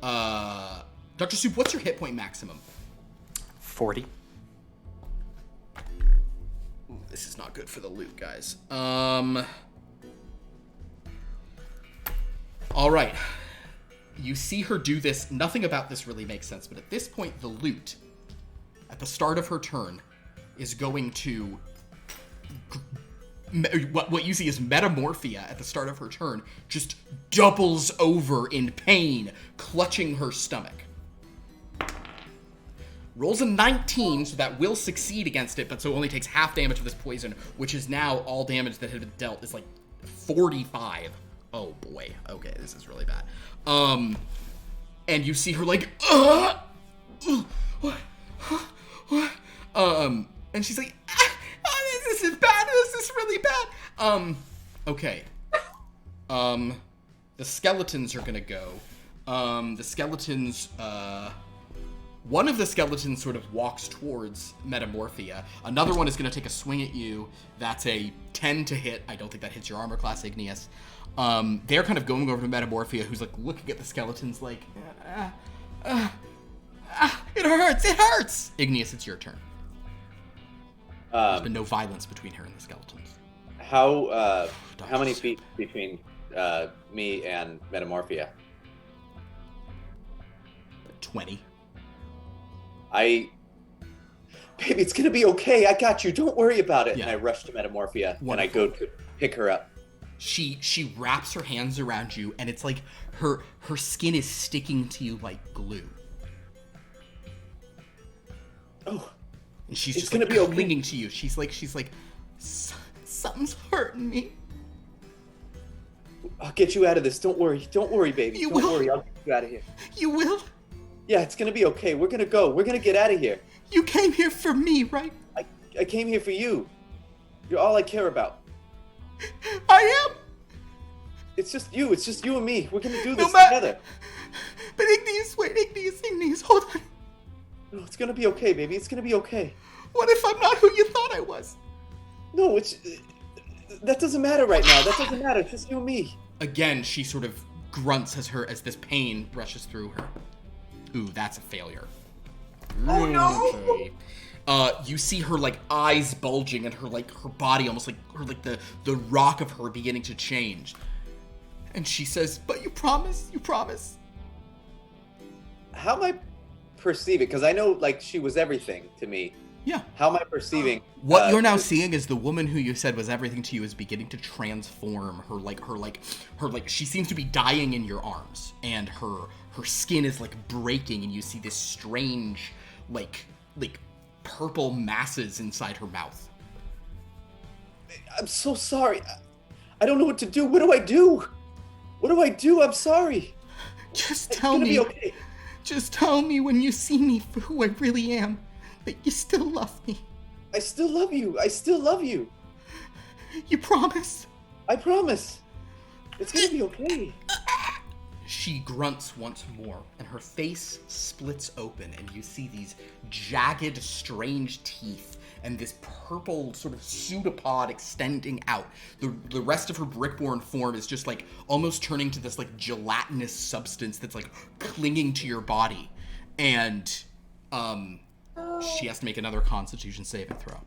Dr. Soup, what's your hit point maximum? 40. Ooh, this is not good for the loot, guys. All right. You see her do this. Nothing about this really makes sense, but at this point, the loot, at the start of her turn, is going to... What you see is Metamorphia at the start of her turn just doubles over in pain, clutching her stomach. Rolls a 19, so that will succeed against it, but so only takes half damage of this poison, which is now all damage that had been dealt is like 45. Oh boy. Okay, this is really bad. And you see her like, and she's like, this is bad. This is really bad. Okay. The skeletons are gonna go. The skeletons, one of the skeletons sort of walks towards Metamorphia. Another one is going to take a swing at you. That's a 10 to hit. I don't think that hits your armor class, Igneous. They're kind of going over to Metamorphia, who's like looking at the skeletons like, it hurts, it hurts! Igneous, it's your turn. There's been no violence between her and the skeletons. How many feet between me and Metamorphia? 20. Baby, it's gonna be okay. I got you. Don't worry about it. Yeah. And I rush to Metamorphia Wonderful. and I go to pick her up. She wraps her hands around you, and it's like her skin is sticking to you like glue. Oh, And she's it's just gonna like be okay. clinging to you. She's like, something's hurting me. I'll get you out of this. Don't worry. Don't worry, baby. You Don't will. worry. I'll get you out of here. You will. Yeah, it's gonna be okay. We're gonna go. We're gonna get out of here. You came here for me, right? I came here for you. You're all I care about. I am. It's just you. It's just you and me. We're gonna do this ma- together. But Igneous, hold on. No, it's gonna be okay, baby. It's gonna be okay. What if I'm not who you thought I was? No, that doesn't matter right now. That doesn't matter. It's just you and me. Again, she sort of grunts as this pain rushes through her. Ooh, that's a failure. Oh, no! Okay. You see her like eyes bulging and her body almost like the rock of her beginning to change. And she says, "But you promise? You promise?" How am I perceiving? Because I know like she was everything to me. Yeah. How am I perceiving? What you're now seeing is the woman who you said was everything to you is beginning to transform. Her she seems to be dying in your arms, and her skin is like breaking, and you see this strange like purple masses inside her mouth. I'm so sorry. I don't know what to do. What do I do? What do I do? I'm sorry. Just It's tell gonna me. be okay. Just tell me when you see me for who I really am, that you still love me. I still love you. I still love you. You promise? I promise. It's gonna be okay. She grunts once more, and her face splits open, and you see these jagged, strange teeth, and this purple sort of pseudopod extending out. The rest of her brickborn form is just like almost turning to this like gelatinous substance that's like clinging to your body. And she has to make another Constitution saving throw.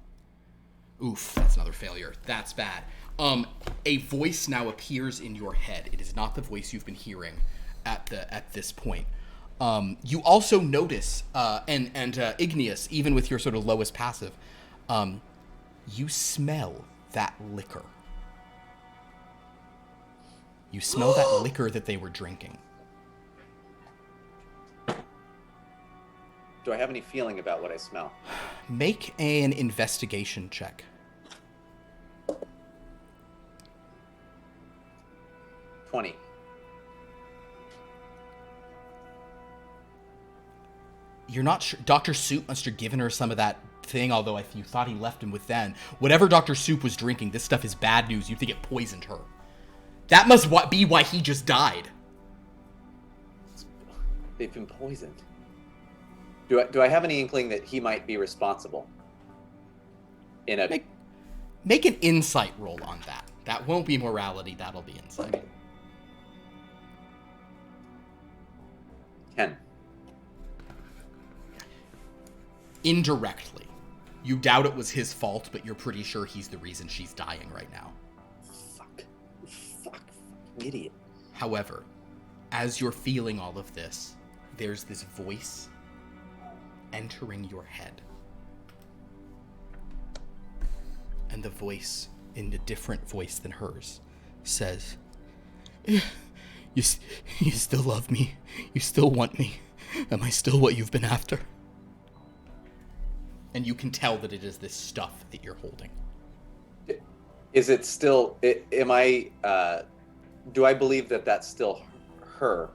Oof, that's another failure. That's bad. A voice now appears in your head. It is not the voice you've been hearing at this point. You also notice, and Igneous, even with your sort of lowest passive, you smell that liquor. You smell that liquor that they were drinking. Do I have any feeling about what I smell? Make an investigation check. 20. You're not sure. Dr. Soup must have given her some of that thing, although if you thought he left him with then. Whatever Dr. Soup was drinking, this stuff is bad news. You think it poisoned her. That must be why he just died. They've been poisoned. Do I have any inkling that he might be responsible? In a Make an insight roll on that. That won't be morality. That'll be insight. 10. Indirectly. You doubt it was his fault, but you're pretty sure he's the reason she's dying right now. Fuck, idiot. However, as you're feeling all of this, there's this voice entering your head. And the voice, in a different voice than hers, says, You still love me? You still want me? Am I still what you've been after? And you can tell that it is this stuff that you're holding. Is it still? Am I? Do I believe that that's still her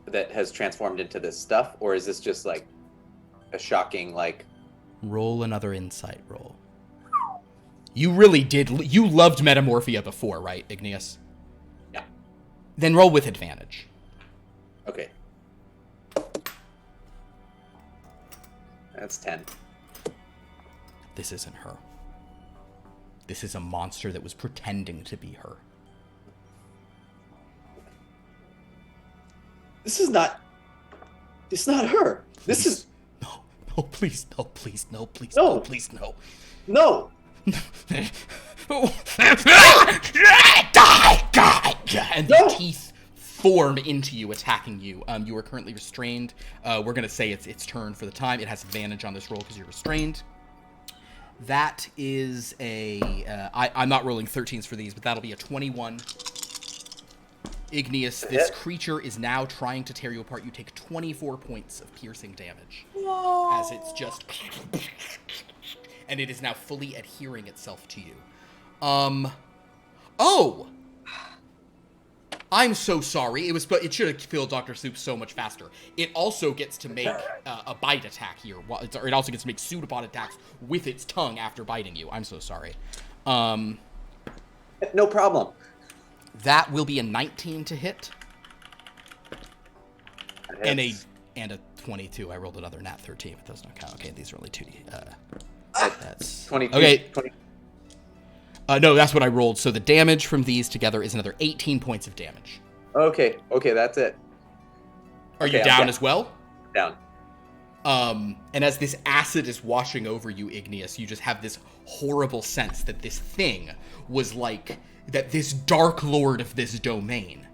that has transformed into this stuff, or is this just like a shocking like? Roll another insight roll. You really did. You loved Metamorphia before, right, Igneous? Yeah. Then roll with advantage. Okay. That's 10. This isn't her. This is a monster that was pretending to be her. This is not. It's not her. This is. No, please, no, please, no, please, No. no, please, no. No. And No. the teeth form into you, attacking you. You are currently restrained. We're gonna say it's its turn for the time. It has advantage on this roll because you're restrained. That is a. I'm not rolling 13s for these, but that'll be a 21. Igneous, this creature is now trying to tear you apart. You take 24 points of piercing damage. Whoa. As it's just... And it is now fully adhering itself to you. Oh! I'm so sorry. It should have killed Dr. Soup so much faster. It also gets to make a bite attack here. It also gets to make pseudopod attacks with its tongue after biting you. I'm so sorry. No problem. That will be a 19 to hit. And a 22. I rolled another nat 13. It does not count. Okay, these are only 2D. That's 22. Okay. 20. No, that's what I rolled. So the damage from these together is another 18 points of damage. Okay, that's it. Are Okay, you I'm down down. as well? Down. And as this acid is washing over you, Igneous, you just have this horrible sense that this thing was like, that this dark lord of this domain,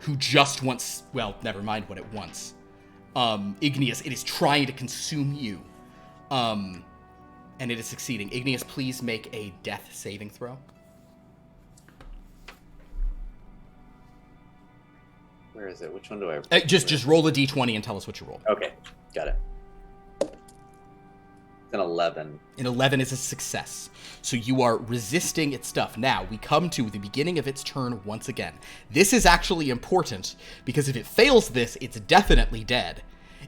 who just wants, well, never mind what it wants. Igneous, it is trying to consume you. And it is succeeding. Igneous, please make a death saving throw. Where is it? Which one do I? Just roll a d20 and tell us what you rolled. Okay, got it. It's an 11. An 11 is a success. So you are resisting its stuff. Now, we come to the beginning of its turn once again. This is actually important, because if it fails this, it's definitely dead.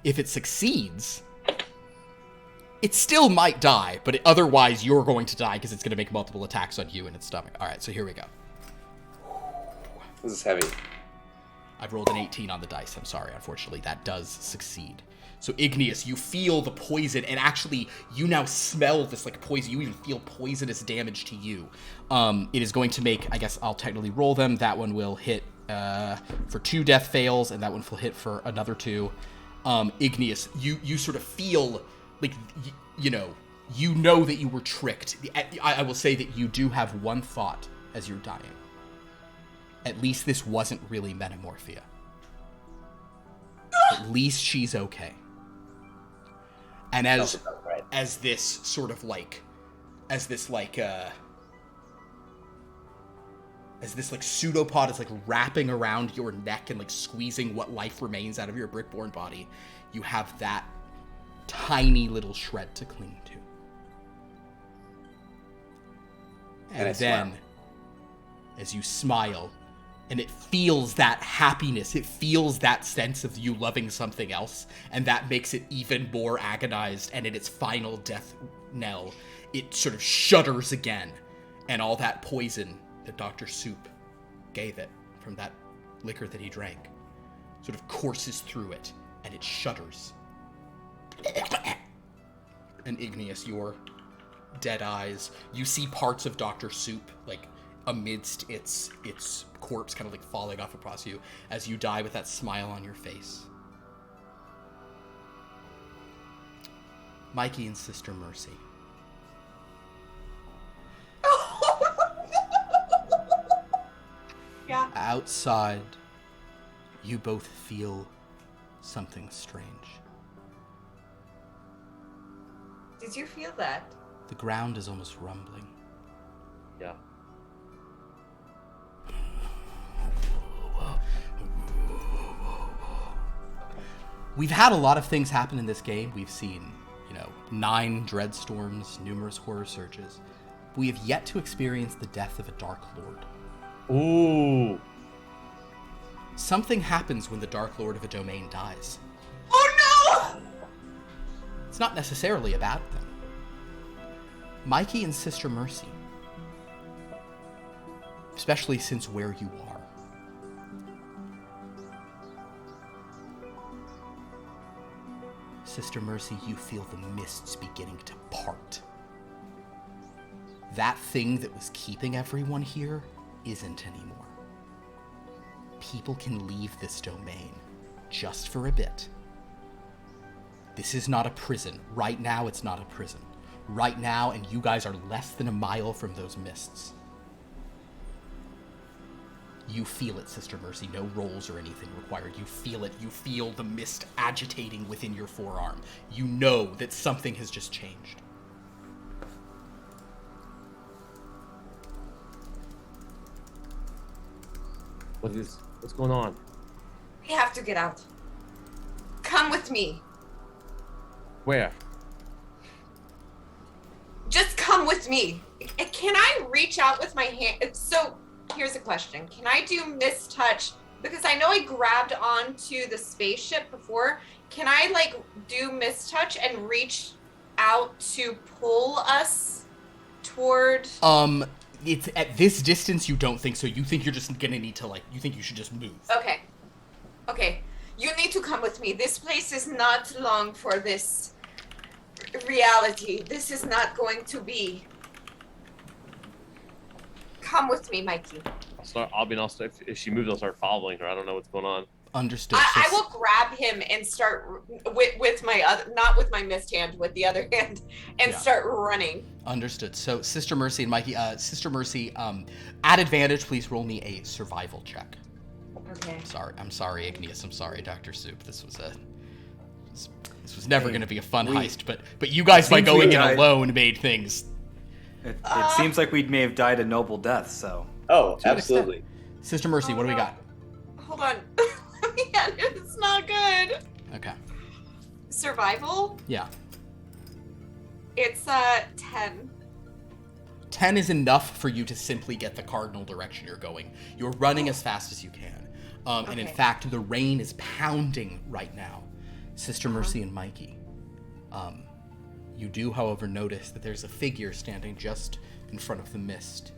If it succeeds, it still might die, but otherwise you're going to die because it's going to make multiple attacks on you and its stomach. All right, so here we go. This is heavy. I've rolled an 18 on the dice. I'm sorry, unfortunately. That does succeed. So, Igneous, you feel the poison, and actually, you now smell this, like, poison. You even feel poisonous damage to you. It is going to make, I guess I'll technically roll them. That one will hit for 2 death fails, and that one will hit for another 2. Igneous, you sort of feel, like, you know that you were tricked. I will say that you do have one thought as you're dying. At least this wasn't really Metamorphia. At least she's okay. And as this sort of like, as this pseudopod is like wrapping around your neck and like squeezing what life remains out of your brickborn body, you have that tiny little shred to cling to. And then, as you smile, and it feels that happiness, it feels that sense of you loving something else, and that makes it even more agonized, and in its final death knell, it sort of shudders again, and all that poison that Dr. Soup gave it from that liquor that he drank sort of courses through it, and it shudders. And Igneous, your dead eyes, you see parts of Dr. Soup, like, amidst its corpse kind of like falling off across you as you die with that smile on your face. Mikey and Sister Mercy. Yeah. Outside, you both feel something strange. Did you feel that? The ground is almost rumbling. Yeah. We've had a lot of things happen in this game. We've seen, 9 dreadstorms, numerous horror surges. We have yet to experience the death of a Dark Lord. Ooh. Something happens when the Dark Lord of a domain dies. Oh no! It's not necessarily a bad thing. Mikey and Sister Mercy, especially since where you are, Sister Mercy, you feel the mists beginning to part. That thing that was keeping everyone here isn't anymore. People can leave this domain just for a bit. This is not a prison. Right now, it's not a prison. Right now, and you guys are less than a mile from those mists. You feel it, Sister Mercy. No rolls or anything required. You feel it. You feel the mist agitating within your forearm. You know that something has just changed. What's going on? We have to get out. Come with me. Where? Just come with me. Can I reach out with my hand? So here's a question. Can I do mistouch? Because I know I grabbed onto the spaceship before. Can I do mistouch and reach out to pull us toward? It's at this distance you don't think so. You think you're just gonna need to you think you should just move. Okay. You need to come with me. This place is not long for this reality. This is not going to be. Come with me, Mikey. I'll start. If she moves, I'll start following her. I don't know what's going on. Understood. I will grab him and start with my other, not with my mist hand, with the other hand, and start running. Understood. So Sister Mercy and Mikey, Sister Mercy, at advantage, please roll me a survival check. Okay. I'm sorry, Igneous. I'm sorry, Dr. Soup. This was never going to be a fun heist, but you guys by going in alone made things. It seems like we may have died a noble death, so. Oh, absolutely. Sister Mercy, what do we got? Hold on. Yeah, it's not good. Okay. Survival? Yeah. It's 10. 10 is enough for you to simply get the cardinal direction you're going. You're running as fast as you can. And in fact, the rain is pounding right now. Sister Mercy and Mikey. You do, however, notice that there's a figure standing just in front of the mist.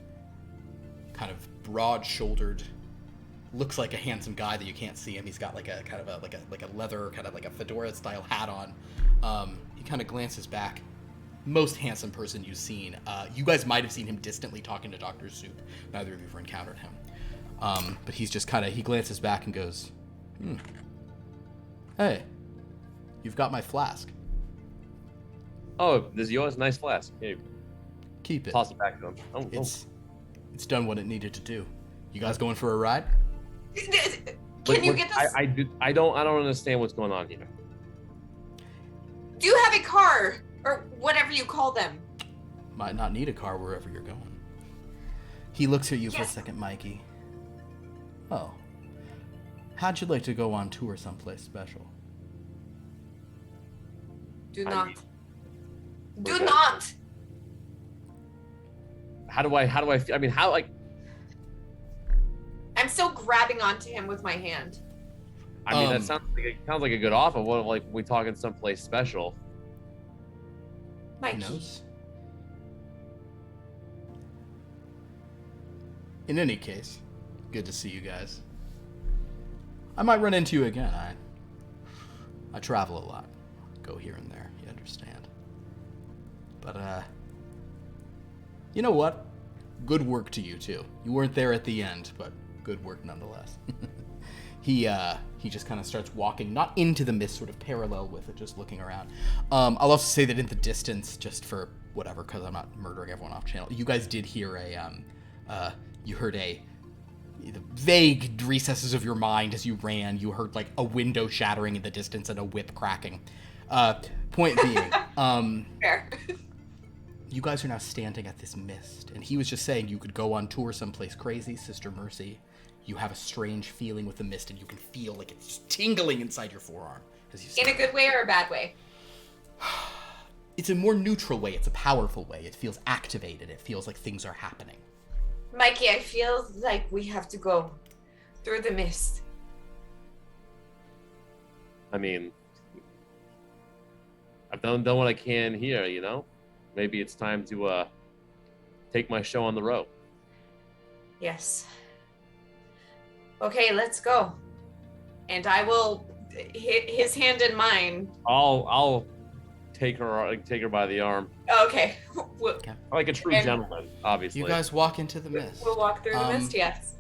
Kind of broad-shouldered. Looks like a handsome guy that you can't see him. He's got like a kind of a leather, kind of like a fedora-style hat on. He kind of glances back. Most handsome person you've seen. You guys might have seen him distantly talking to Dr. Soup. Neither of you ever encountered him. But he's just he glances back and goes, Hey, you've got my flask. Oh, this is yours? Nice flask. Here, Keep it. toss it back to him. It's done what it needed to do. You guys going for a ride? Can you get this? I don't understand what's going on here. Do you have a car? Or whatever you call them. Might not need a car wherever you're going. He looks at you for a second, Mikey. Oh. How'd you like to go on tour someplace special? Do not. Do not! How do I feel? I mean, I'm still grabbing onto him with my hand. I mean, that sounds like a good offer. What if we talking someplace special? Mikey. Who knows? In any case, good to see you guys. I might run into you again. I travel a lot. Go here and there, you understand. But, you know what? Good work to you, too. You weren't there at the end, but good work nonetheless. He just kind of starts walking, not into the mist, sort of parallel with it, just looking around. I'll also say that in the distance, just for whatever, because I'm not murdering everyone off channel, you guys did hear you heard the vague recesses of your mind as you ran. You heard like a window shattering in the distance and a whip cracking. Point being, Fair. you guys are now standing at this mist, and he was just saying you could go on tour someplace crazy. Sister Mercy, you have a strange feeling with the mist, and you can feel like it's just tingling inside your forearm as you In a good way or a bad way? It's a more neutral way. It's a powerful way. It feels activated. It feels like things are happening. Mikey, I feel like we have to go through the mist. I mean, I've done what I can here, you know? Maybe it's time to take my show on the road. Yes. Okay, let's go. And I will hit his hand in mine. I'll take her by the arm. Okay. Like a true gentleman, obviously. You guys walk into the mist. We'll walk through the mist, yes.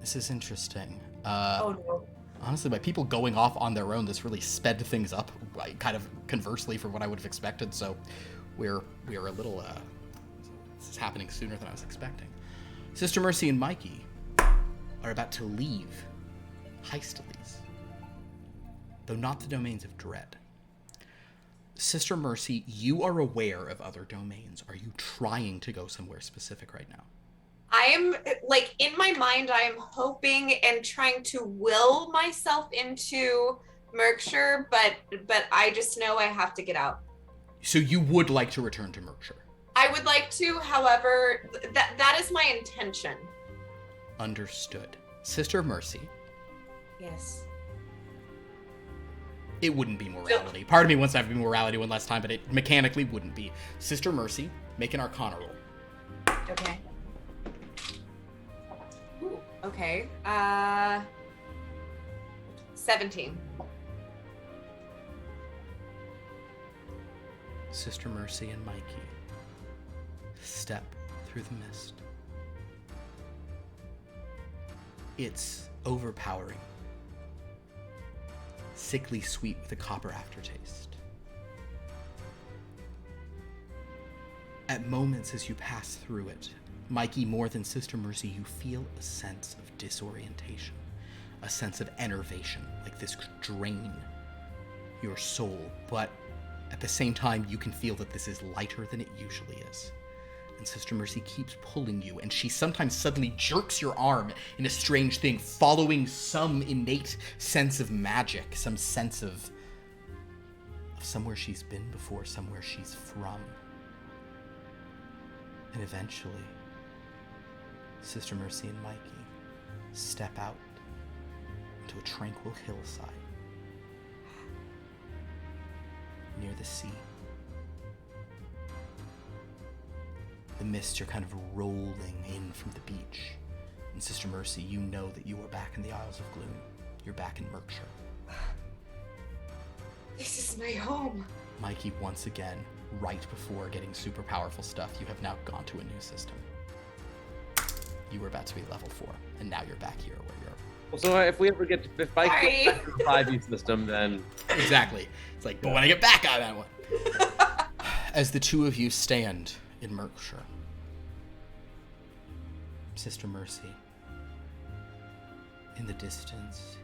This is interesting. Oh no. Honestly, by people going off on their own, this really sped things up, kind of conversely for what I would have expected. So we're a little, this is happening sooner than I was expecting. Sister Mercy and Mikey are about to leave Hysteles, though not the domains of dread. Sister Mercy, you are aware of other domains. Are you trying to go somewhere specific right now? I am, like, in my mind, I am hoping and trying to will myself into Merkshire, but I just know I have to get out. So you would like to return to Merkshire? I would like to, however, that is my intention. Understood. Sister Mercy. Yes. It wouldn't be morality. Part of me wants to have to be morality one last time, but it mechanically wouldn't be. Sister Mercy, make an Arcana roll. Okay. Ooh, okay. 17. Sister Mercy and Mikey step through the mist. It's overpowering. Sickly sweet with a copper aftertaste. At moments as you pass through it, Mikey, more than Sister Mercy, you feel a sense of disorientation, a sense of enervation, like this could drain your soul, but at the same time, you can feel that this is lighter than it usually is. And Sister Mercy keeps pulling you, and she sometimes suddenly jerks your arm in a strange thing, following some innate sense of magic, some sense of somewhere she's been before, somewhere she's from. And eventually, Sister Mercy and Mikey step out into a tranquil hillside near the sea. The mists are kind of rolling in from the beach. And Sister Mercy, you know that you are back in the Isles of Gloom. You're back in Merkshire. This is my home. Mikey, once again, right before getting super powerful stuff, you have now gone to a new system. You were about to be level 4, and now you're back here where you're... Well, so if we ever get to, if I Sorry. get back to the 5e system, then... Exactly. It's like, but when I get back on that one. As the two of you stand in Merkshire, Sister Mercy, in the distance,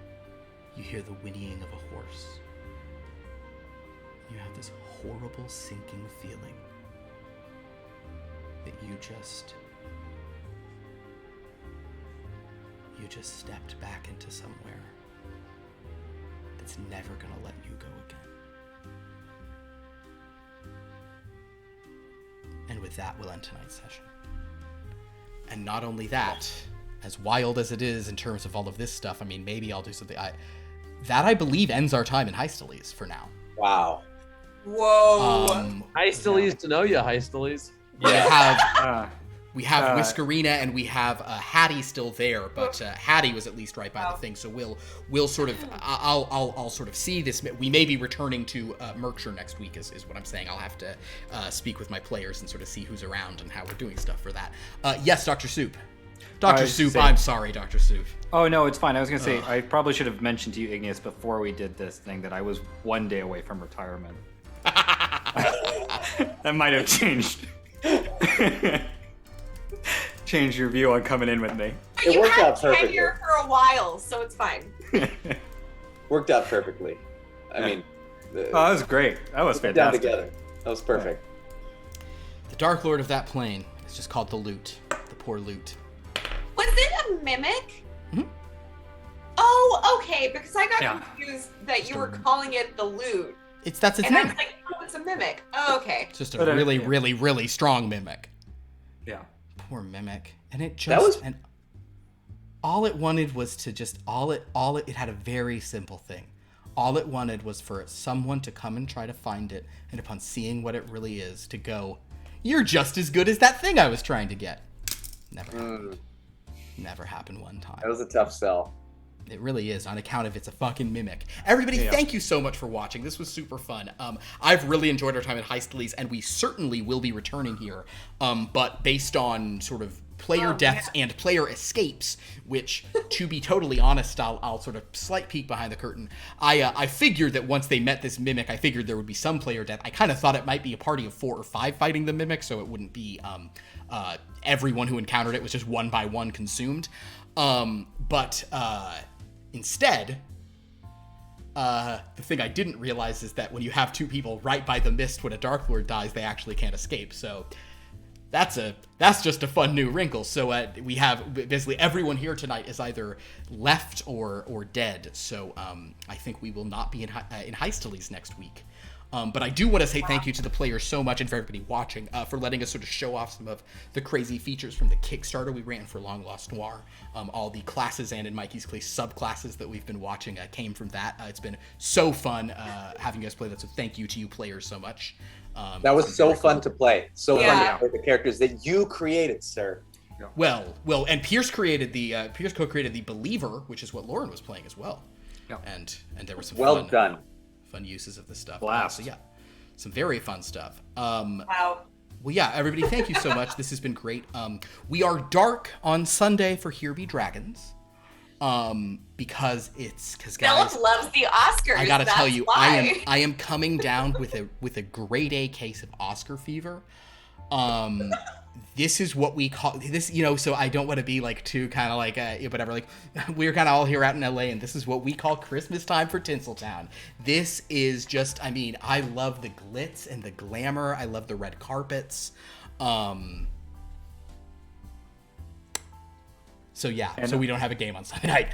you hear the whinnying of a horse. You have this horrible sinking feeling that you just stepped back into somewhere that's never gonna let you go again. And with that, we'll end tonight's session. And not only that, as wild as it is in terms of all of this stuff, I mean, maybe I'll do something. That I believe ends our time in Hysteles for now. Wow. Whoa. Hysteles to know you, Hysteles. We We have Whiskerina and we have Hattie still there, but Hattie was at least right by the thing. So we'll sort of I'll sort of see this. We may be returning to Merkshire next week, is what I'm saying. I'll have to speak with my players and sort of see who's around and how we're doing stuff for that. Yes, Dr. Soup. Dr. Soup, I'm sorry, Dr. Soup. Oh, no, it's fine. I was going to say, I probably should have mentioned to you, Igneous, before we did this thing that I was 1 day away from retirement. That might have changed your view on coming in with me. It worked out perfectly. Been here for a while, so it's fine. Worked out perfectly. I mean, that was great. That was fantastic. Down together. That was perfect. The Dark Lord of that plane is just called the Loot. The poor Loot. Was it a mimic? Mm-hmm. Oh, okay, because I got confused that you were calling it the Loot. That's its and name. I was like, oh, it's a mimic. Oh, okay. It's just a really strong mimic. Yeah. Poor mimic. And it just and all it wanted was to just it had a very simple thing. All it wanted was for someone to come and try to find it, and upon seeing what it really is, to go, "You're just as good as that thing I was trying to get." Never happened. Never happened one time. That was a tough sell. It really is, on account of it's a fucking mimic. Everybody, thank you so much for watching. This was super fun. I've really enjoyed our time at Heistlies, and we certainly will be returning here. But based on sort of player deaths and player escapes, which, to be totally honest, I'll sort of slight peek behind the curtain. I figured that once they met this mimic, I figured there would be some player death. I kind of thought it might be a party of 4 or 5 fighting the mimic, so it wouldn't be everyone who encountered it was just one by one consumed. But instead, the thing I didn't realize is that when you have 2 people right by the mist when a Dark Lord dies, they actually can't escape. So that's just a fun new wrinkle. So we have basically everyone here tonight is either left or dead. So I think we will not be in Heistlies next week. But I do want to say thank you to the players so much, and for everybody watching, for letting us sort of show off some of the crazy features from the Kickstarter we ran for Long Lost Noir. All the classes and, in Mikey's case, subclasses that we've been watching came from that. It's been so fun having you guys play that, so thank you to you players so much. That was so fun to play. So fun to play the characters that you created, sir. Yeah. Well, and Pierce co-created the Believer, which is what Lauren was playing as well. Yeah. And there was some fun uses of this stuff. Blast. So yeah, some very fun stuff. Wow. Well, yeah, everybody, thank you so much. This has been great. We are dark on Sunday for Here Be Dragons. Because guys, Philip loves the Oscars. I gotta tell you, why. I am coming down with a grade A case of Oscar fever. This is what we call this, so I don't want to be like too kind of like whatever, like we're kind of all here out in LA, and this is what we call Christmas time for Tinseltown. This is just, I love the glitz and the glamour. I love the red carpets. So yeah, so we don't have a game on Sunday night.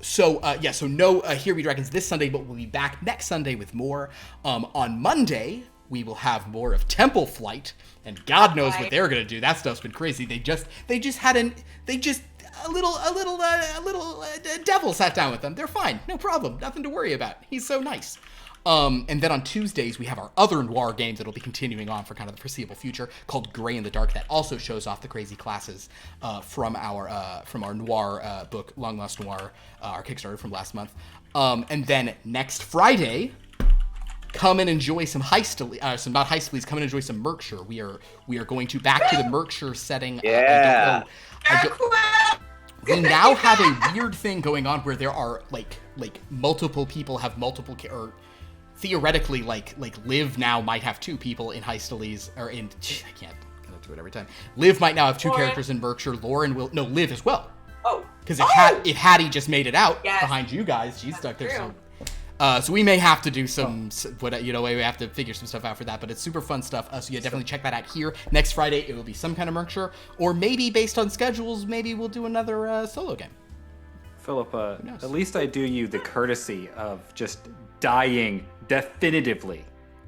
So no Here Be Dragons this Sunday, but we'll be back next Sunday with more. On Monday, we will have more of Temple Flight, and God knows what they're gonna do. That stuff's been crazy. They just a little devil sat down with them. They're fine, no problem, nothing to worry about. He's so nice. And then on Tuesdays, we have our other noir game that'll be continuing on for kind of the foreseeable future, called Gray in the Dark. That also shows off the crazy classes from our noir book, Long Lost Noir, our Kickstarter from last month. And then next Friday, come and enjoy some Heistlies. Not Heistlies. Come and enjoy some Merkshire. We are going back to the Merkshire setting. Yeah. We now have a weird thing going on where there are like multiple people have multiple or theoretically like Liv now might have 2 people in Heistlies, or in I can't do it every time. Liv might now have 2 characters in Merkshire. Lauren will Liv as well. Oh. Because if Hattie just made it out behind you guys, she's stuck there. So we may have to do we have to figure some stuff out for that, but it's super fun stuff. So yeah, definitely check that out here. Next Friday, it will be some kind of Merkshire, or maybe based on schedules, maybe we'll do another solo game. Philip, at least I do you the courtesy of just dying definitively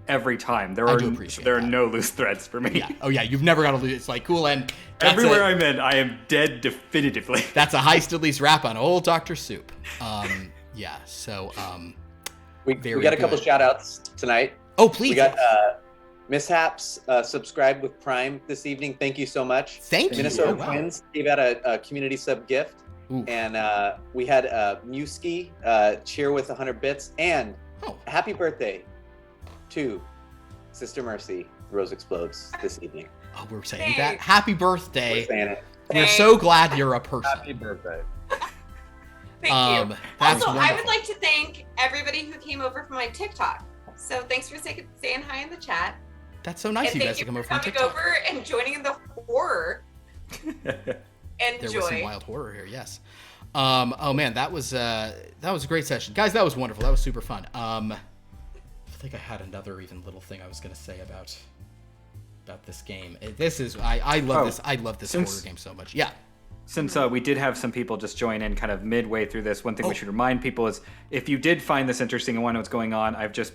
every time. There are no loose threads for me. Yeah. Oh yeah, you've never got to lose. It's like cool, and everywhere I'm in, I am dead definitively. That's a Heistlies wrap on old Dr. Soup. Yeah. So we got a couple shout outs tonight. Oh please. We got Mishaps subscribed with Prime this evening. Thank you so much. Thank you. Minnesota Oh, wow. Twins gave out a community sub gift. Ooh. And we had Muski cheer with 100 bits. And happy birthday to Sister Mercy, Rose Explodes, this evening. Oh, we're saying that. Happy birthday. We're saying it. We're so glad you're a person. Happy birthday. Thank you. That's Also, I wonderful. would like to thank everybody who came over from my TikTok. So thanks for saying hi in the chat. That's so nice and of you guys thank to come over for from coming TikTok. over and joining the horror. There was some Enjoy. wild horror here, yes. Oh man, that was a great session, guys. That was wonderful. That was super fun. I think I had another even little thing I was gonna say about this game. This is I love this. I love this horror game so much. Yeah. Since we did have some people just join in kind of midway through this, one thing we should remind people is if you did find this interesting and want to know what's going on, I just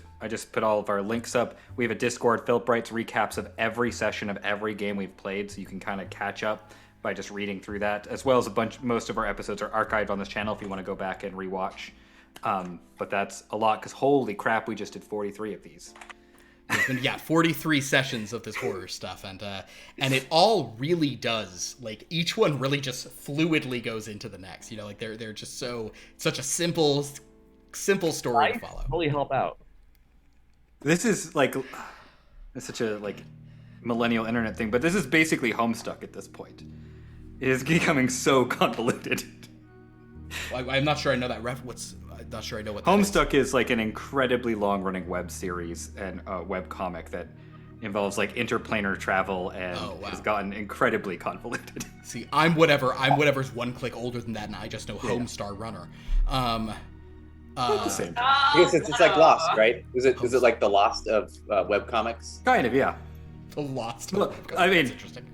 put all of our links up. We have a Discord. Philip writes recaps of every session of every game we've played, so you can kind of catch up by just reading through that, as well as most of our episodes are archived on this channel if you want to go back and rewatch. But that's a lot because holy crap, we just did 43 of these. There's been 43 sessions of this horror stuff, and it all really does, like, each one really just fluidly goes into the next. You know, like they're just such a simple story to follow. Really help out. This is like it's such a like millennial internet thing, but this is basically Homestuck at this point. It is becoming so convoluted. I'm not sure I know that I'm not sure I know what that is. Homestuck is like an incredibly long-running web series and a web comic that involves like interplanar travel and has gotten incredibly convoluted. See, I'm whatever's one click older than that, and I just know Homestar Runner. Not the same. I guess it's like Lost, right? Is it like the Lost of webcomics? Kind of, yeah. The Lost. Look, I mean, That's interesting.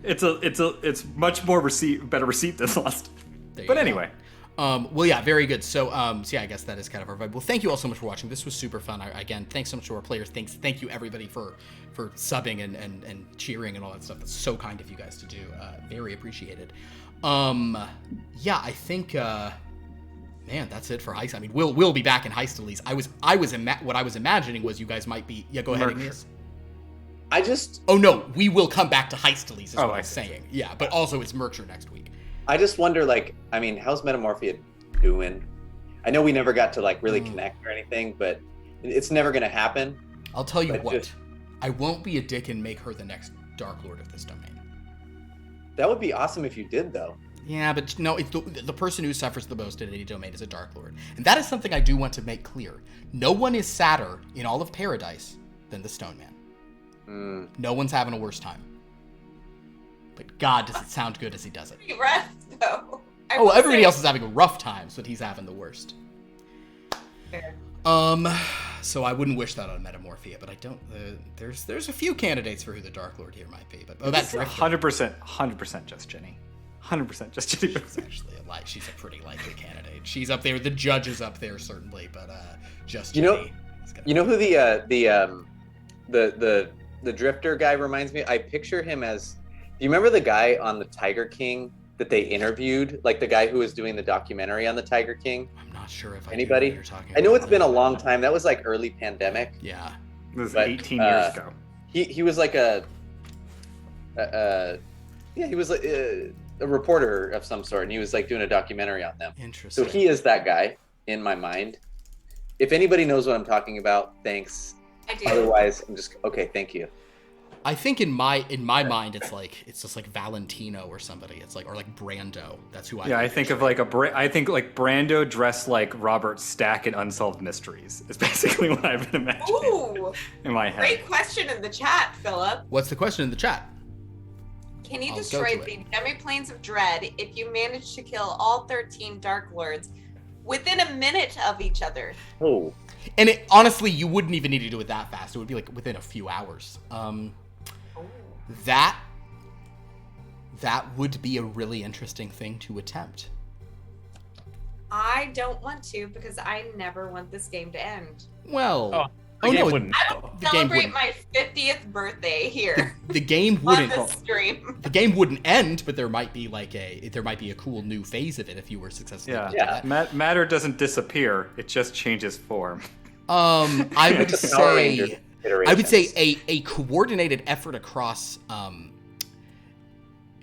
it's much more better received than Lost. There you But go. anyway. Well, yeah, very good. So yeah, I guess that is kind of our vibe. Well, thank you all so much for watching. This was super fun. Again, thanks so much to our players. Thank you everybody for subbing and cheering and all that stuff. That's so kind of you guys to do. Very appreciated. Yeah, I think man, that's it for Heist. I mean, we'll be back in Heist Elise. What I was imagining was you guys might be. Yeah, go ahead, Igneous. Oh no, we will come back to Heist Elise. Is what I was saying. Yeah, but also it's Mercher next week. I just wonder, like, I mean, how's Metamorphia doing? I know we never got to, like, really connect or anything, but it's never going to happen. I'll tell you what. I won't be a dick and make her the next Dark Lord of this domain. That would be awesome if you did, though. Yeah, but no, it's the person who suffers the most in any domain is a Dark Lord. And that is something I do want to make clear. No one is sadder in all of Paradise than the Stone Man. No one's having a worse time. But God, does it sound good as he does it. Rest, though. Everybody else is having a rough time, but he's having the worst. Fair. So I wouldn't wish that on Metamorphia, but I don't. There's a few candidates for who the Dark Lord here might be, but that's 100% just Jenny. 100% just Jenny. It's actually a lie. She's a pretty likely candidate. She's up there. The judge is up there certainly, but just Jenny. You know who the Drifter guy reminds me? I picture him as. Do you remember the guy on the Tiger King that they interviewed? Like the guy who was doing the documentary on the Tiger King? I'm not sure if Anybody? I know what you're talking I know about. it's been a long time. That was like early pandemic. Yeah. It was 18 years ago. He was like he was like a reporter of some sort, and he was like doing a documentary on them. Interesting. So he is that guy in my mind. If anybody knows what I'm talking about, thanks. I do. Otherwise, I'm just okay. Thank you. I think in my mind it's just like Valentino or somebody. It's like or like Brando. That's who I. Yeah, I think of like I think like Brando dressed like Robert Stack in Unsolved Mysteries. Is basically what I've been imagining Ooh, in my head. great question in the chat, Philip. What's the question in the chat? Can you I'll go destroy to the Demi-Planes of Dread if you manage to kill all 13 Dark Lords within a minute of each other? Oh. And honestly, you wouldn't even need to do it that fast. It would be like within a few hours. That would be a really interesting thing to attempt. I don't want to because I never want this game to end. Well, The game no, wouldn't. I don't celebrate my 50th birthday here the game on wouldn't. the stream. The game wouldn't end, but there might be a cool new phase of it if you were successful. Yeah. Matter doesn't disappear; it just changes form. I would It's a Power say Ranger. I would say a coordinated effort across.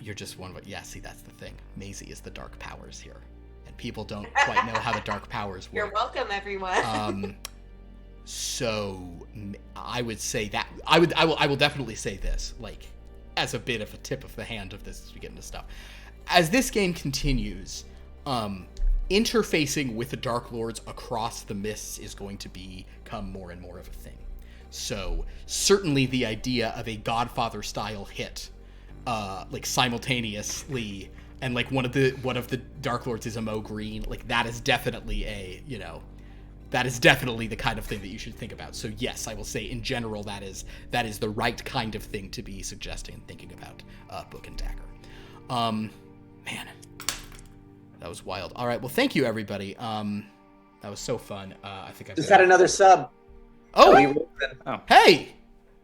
You're just one. Yeah, see, that's the thing. Maisie is the dark powers here, and people don't quite know how the dark powers work. You're welcome, everyone. So I would say that I will definitely say this, like, as a bit of a tip of the hand of this as we get into stuff. As this game continues, interfacing with the Dark Lords across the mists is going to become more and more of a thing. So certainly the idea of a Godfather-style hit, like simultaneously, and like one of the Dark Lords is a Mo Green, like that is definitely that is definitely the kind of thing that you should think about. So yes, I will say in general that is the right kind of thing to be suggesting and thinking about Book and Dagger. Man, that was wild. All right, well, thank you everybody. That was so fun. I think I just had another sub. Oh, hey.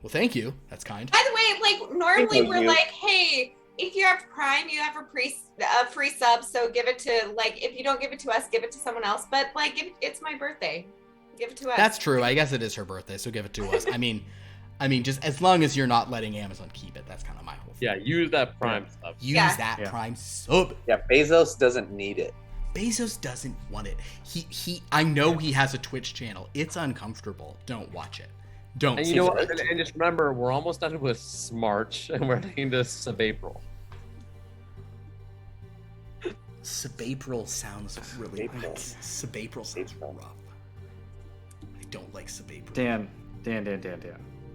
Well, thank you. That's kind. By the way, like normally we're like, hey, if you have Prime, you have a free sub. So give it to, like, if you don't give it to us, give it to someone else. But like, it's my birthday, give it to us. That's true. I guess it is her birthday, so give it to us. I mean, just as long as you're not letting Amazon keep it. That's kind of my whole thing. Yeah, use that Prime sub. Use that Prime sub. Yeah, Bezos doesn't need it. Bezos doesn't want it. I know he has a Twitch channel. It's uncomfortable. Don't watch it. Don't. And you know what? And just remember, we're almost done with Smarch, and we're into Sub-April. Sub-April sounds really rough. Sub-April sounds rough. I don't like Sub-April. Dan.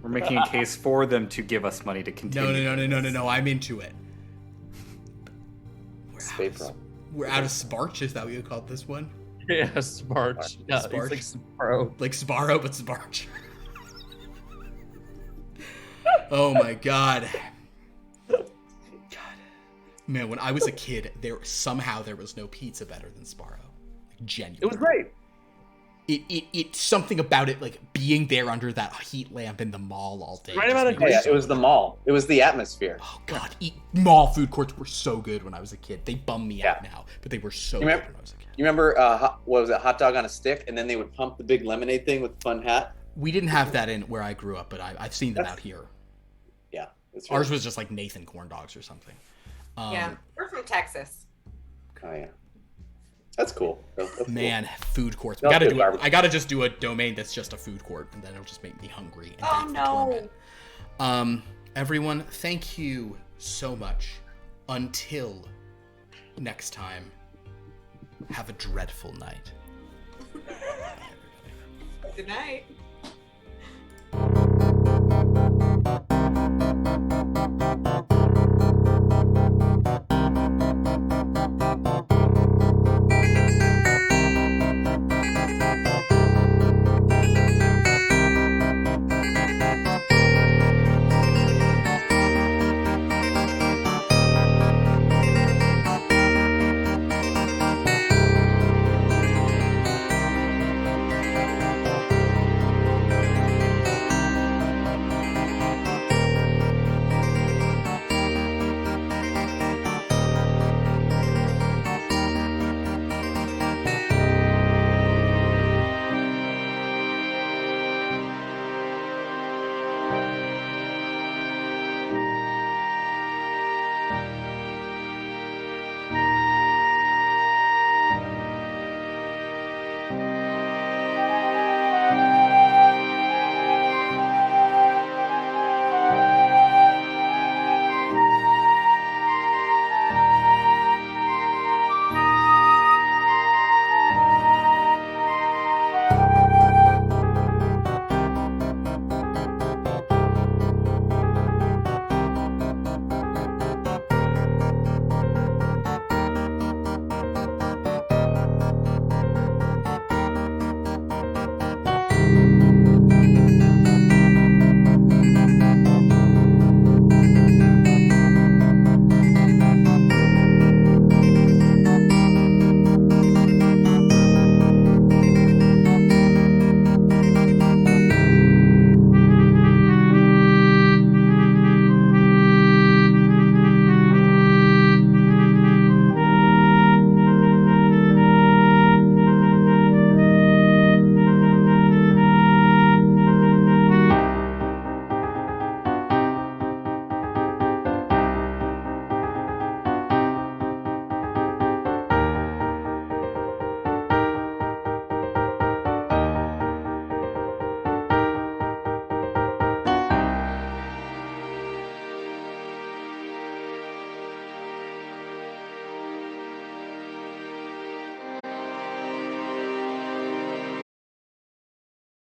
We're making a case for them to give us money to continue. No. I'm into it. Sub-April. We're out of Sparch. Is that what you called this one? Yeah, Sparch. Yeah, Sparch. it's like Sparrow. Like Sparrow, but Sparch. Oh my god. Man, when I was a kid, there was no pizza better than Sparrow. Like, genuinely. It was great. It's something about it, like being there under that heat lamp in the mall all day. Right about it was the mall. It was the atmosphere. Oh god, mall food courts were so good when I was a kid. They bum me out now, but they were so good when I was a kid. You remember what was it, hot dog on a stick, and then they would pump the big lemonade thing with the fun hat? We didn't have that in where I grew up, but I've seen them out here. Yeah, ours was just like Nathan corn dogs or something. Yeah, we're from Texas. Oh yeah, that's cool. Man, cool. Food courts. I gotta just do a domain that's just a food court, and then it'll just make me hungry. And no. Everyone, thank you so much. Until next time, have a dreadful night. Good night. Good night.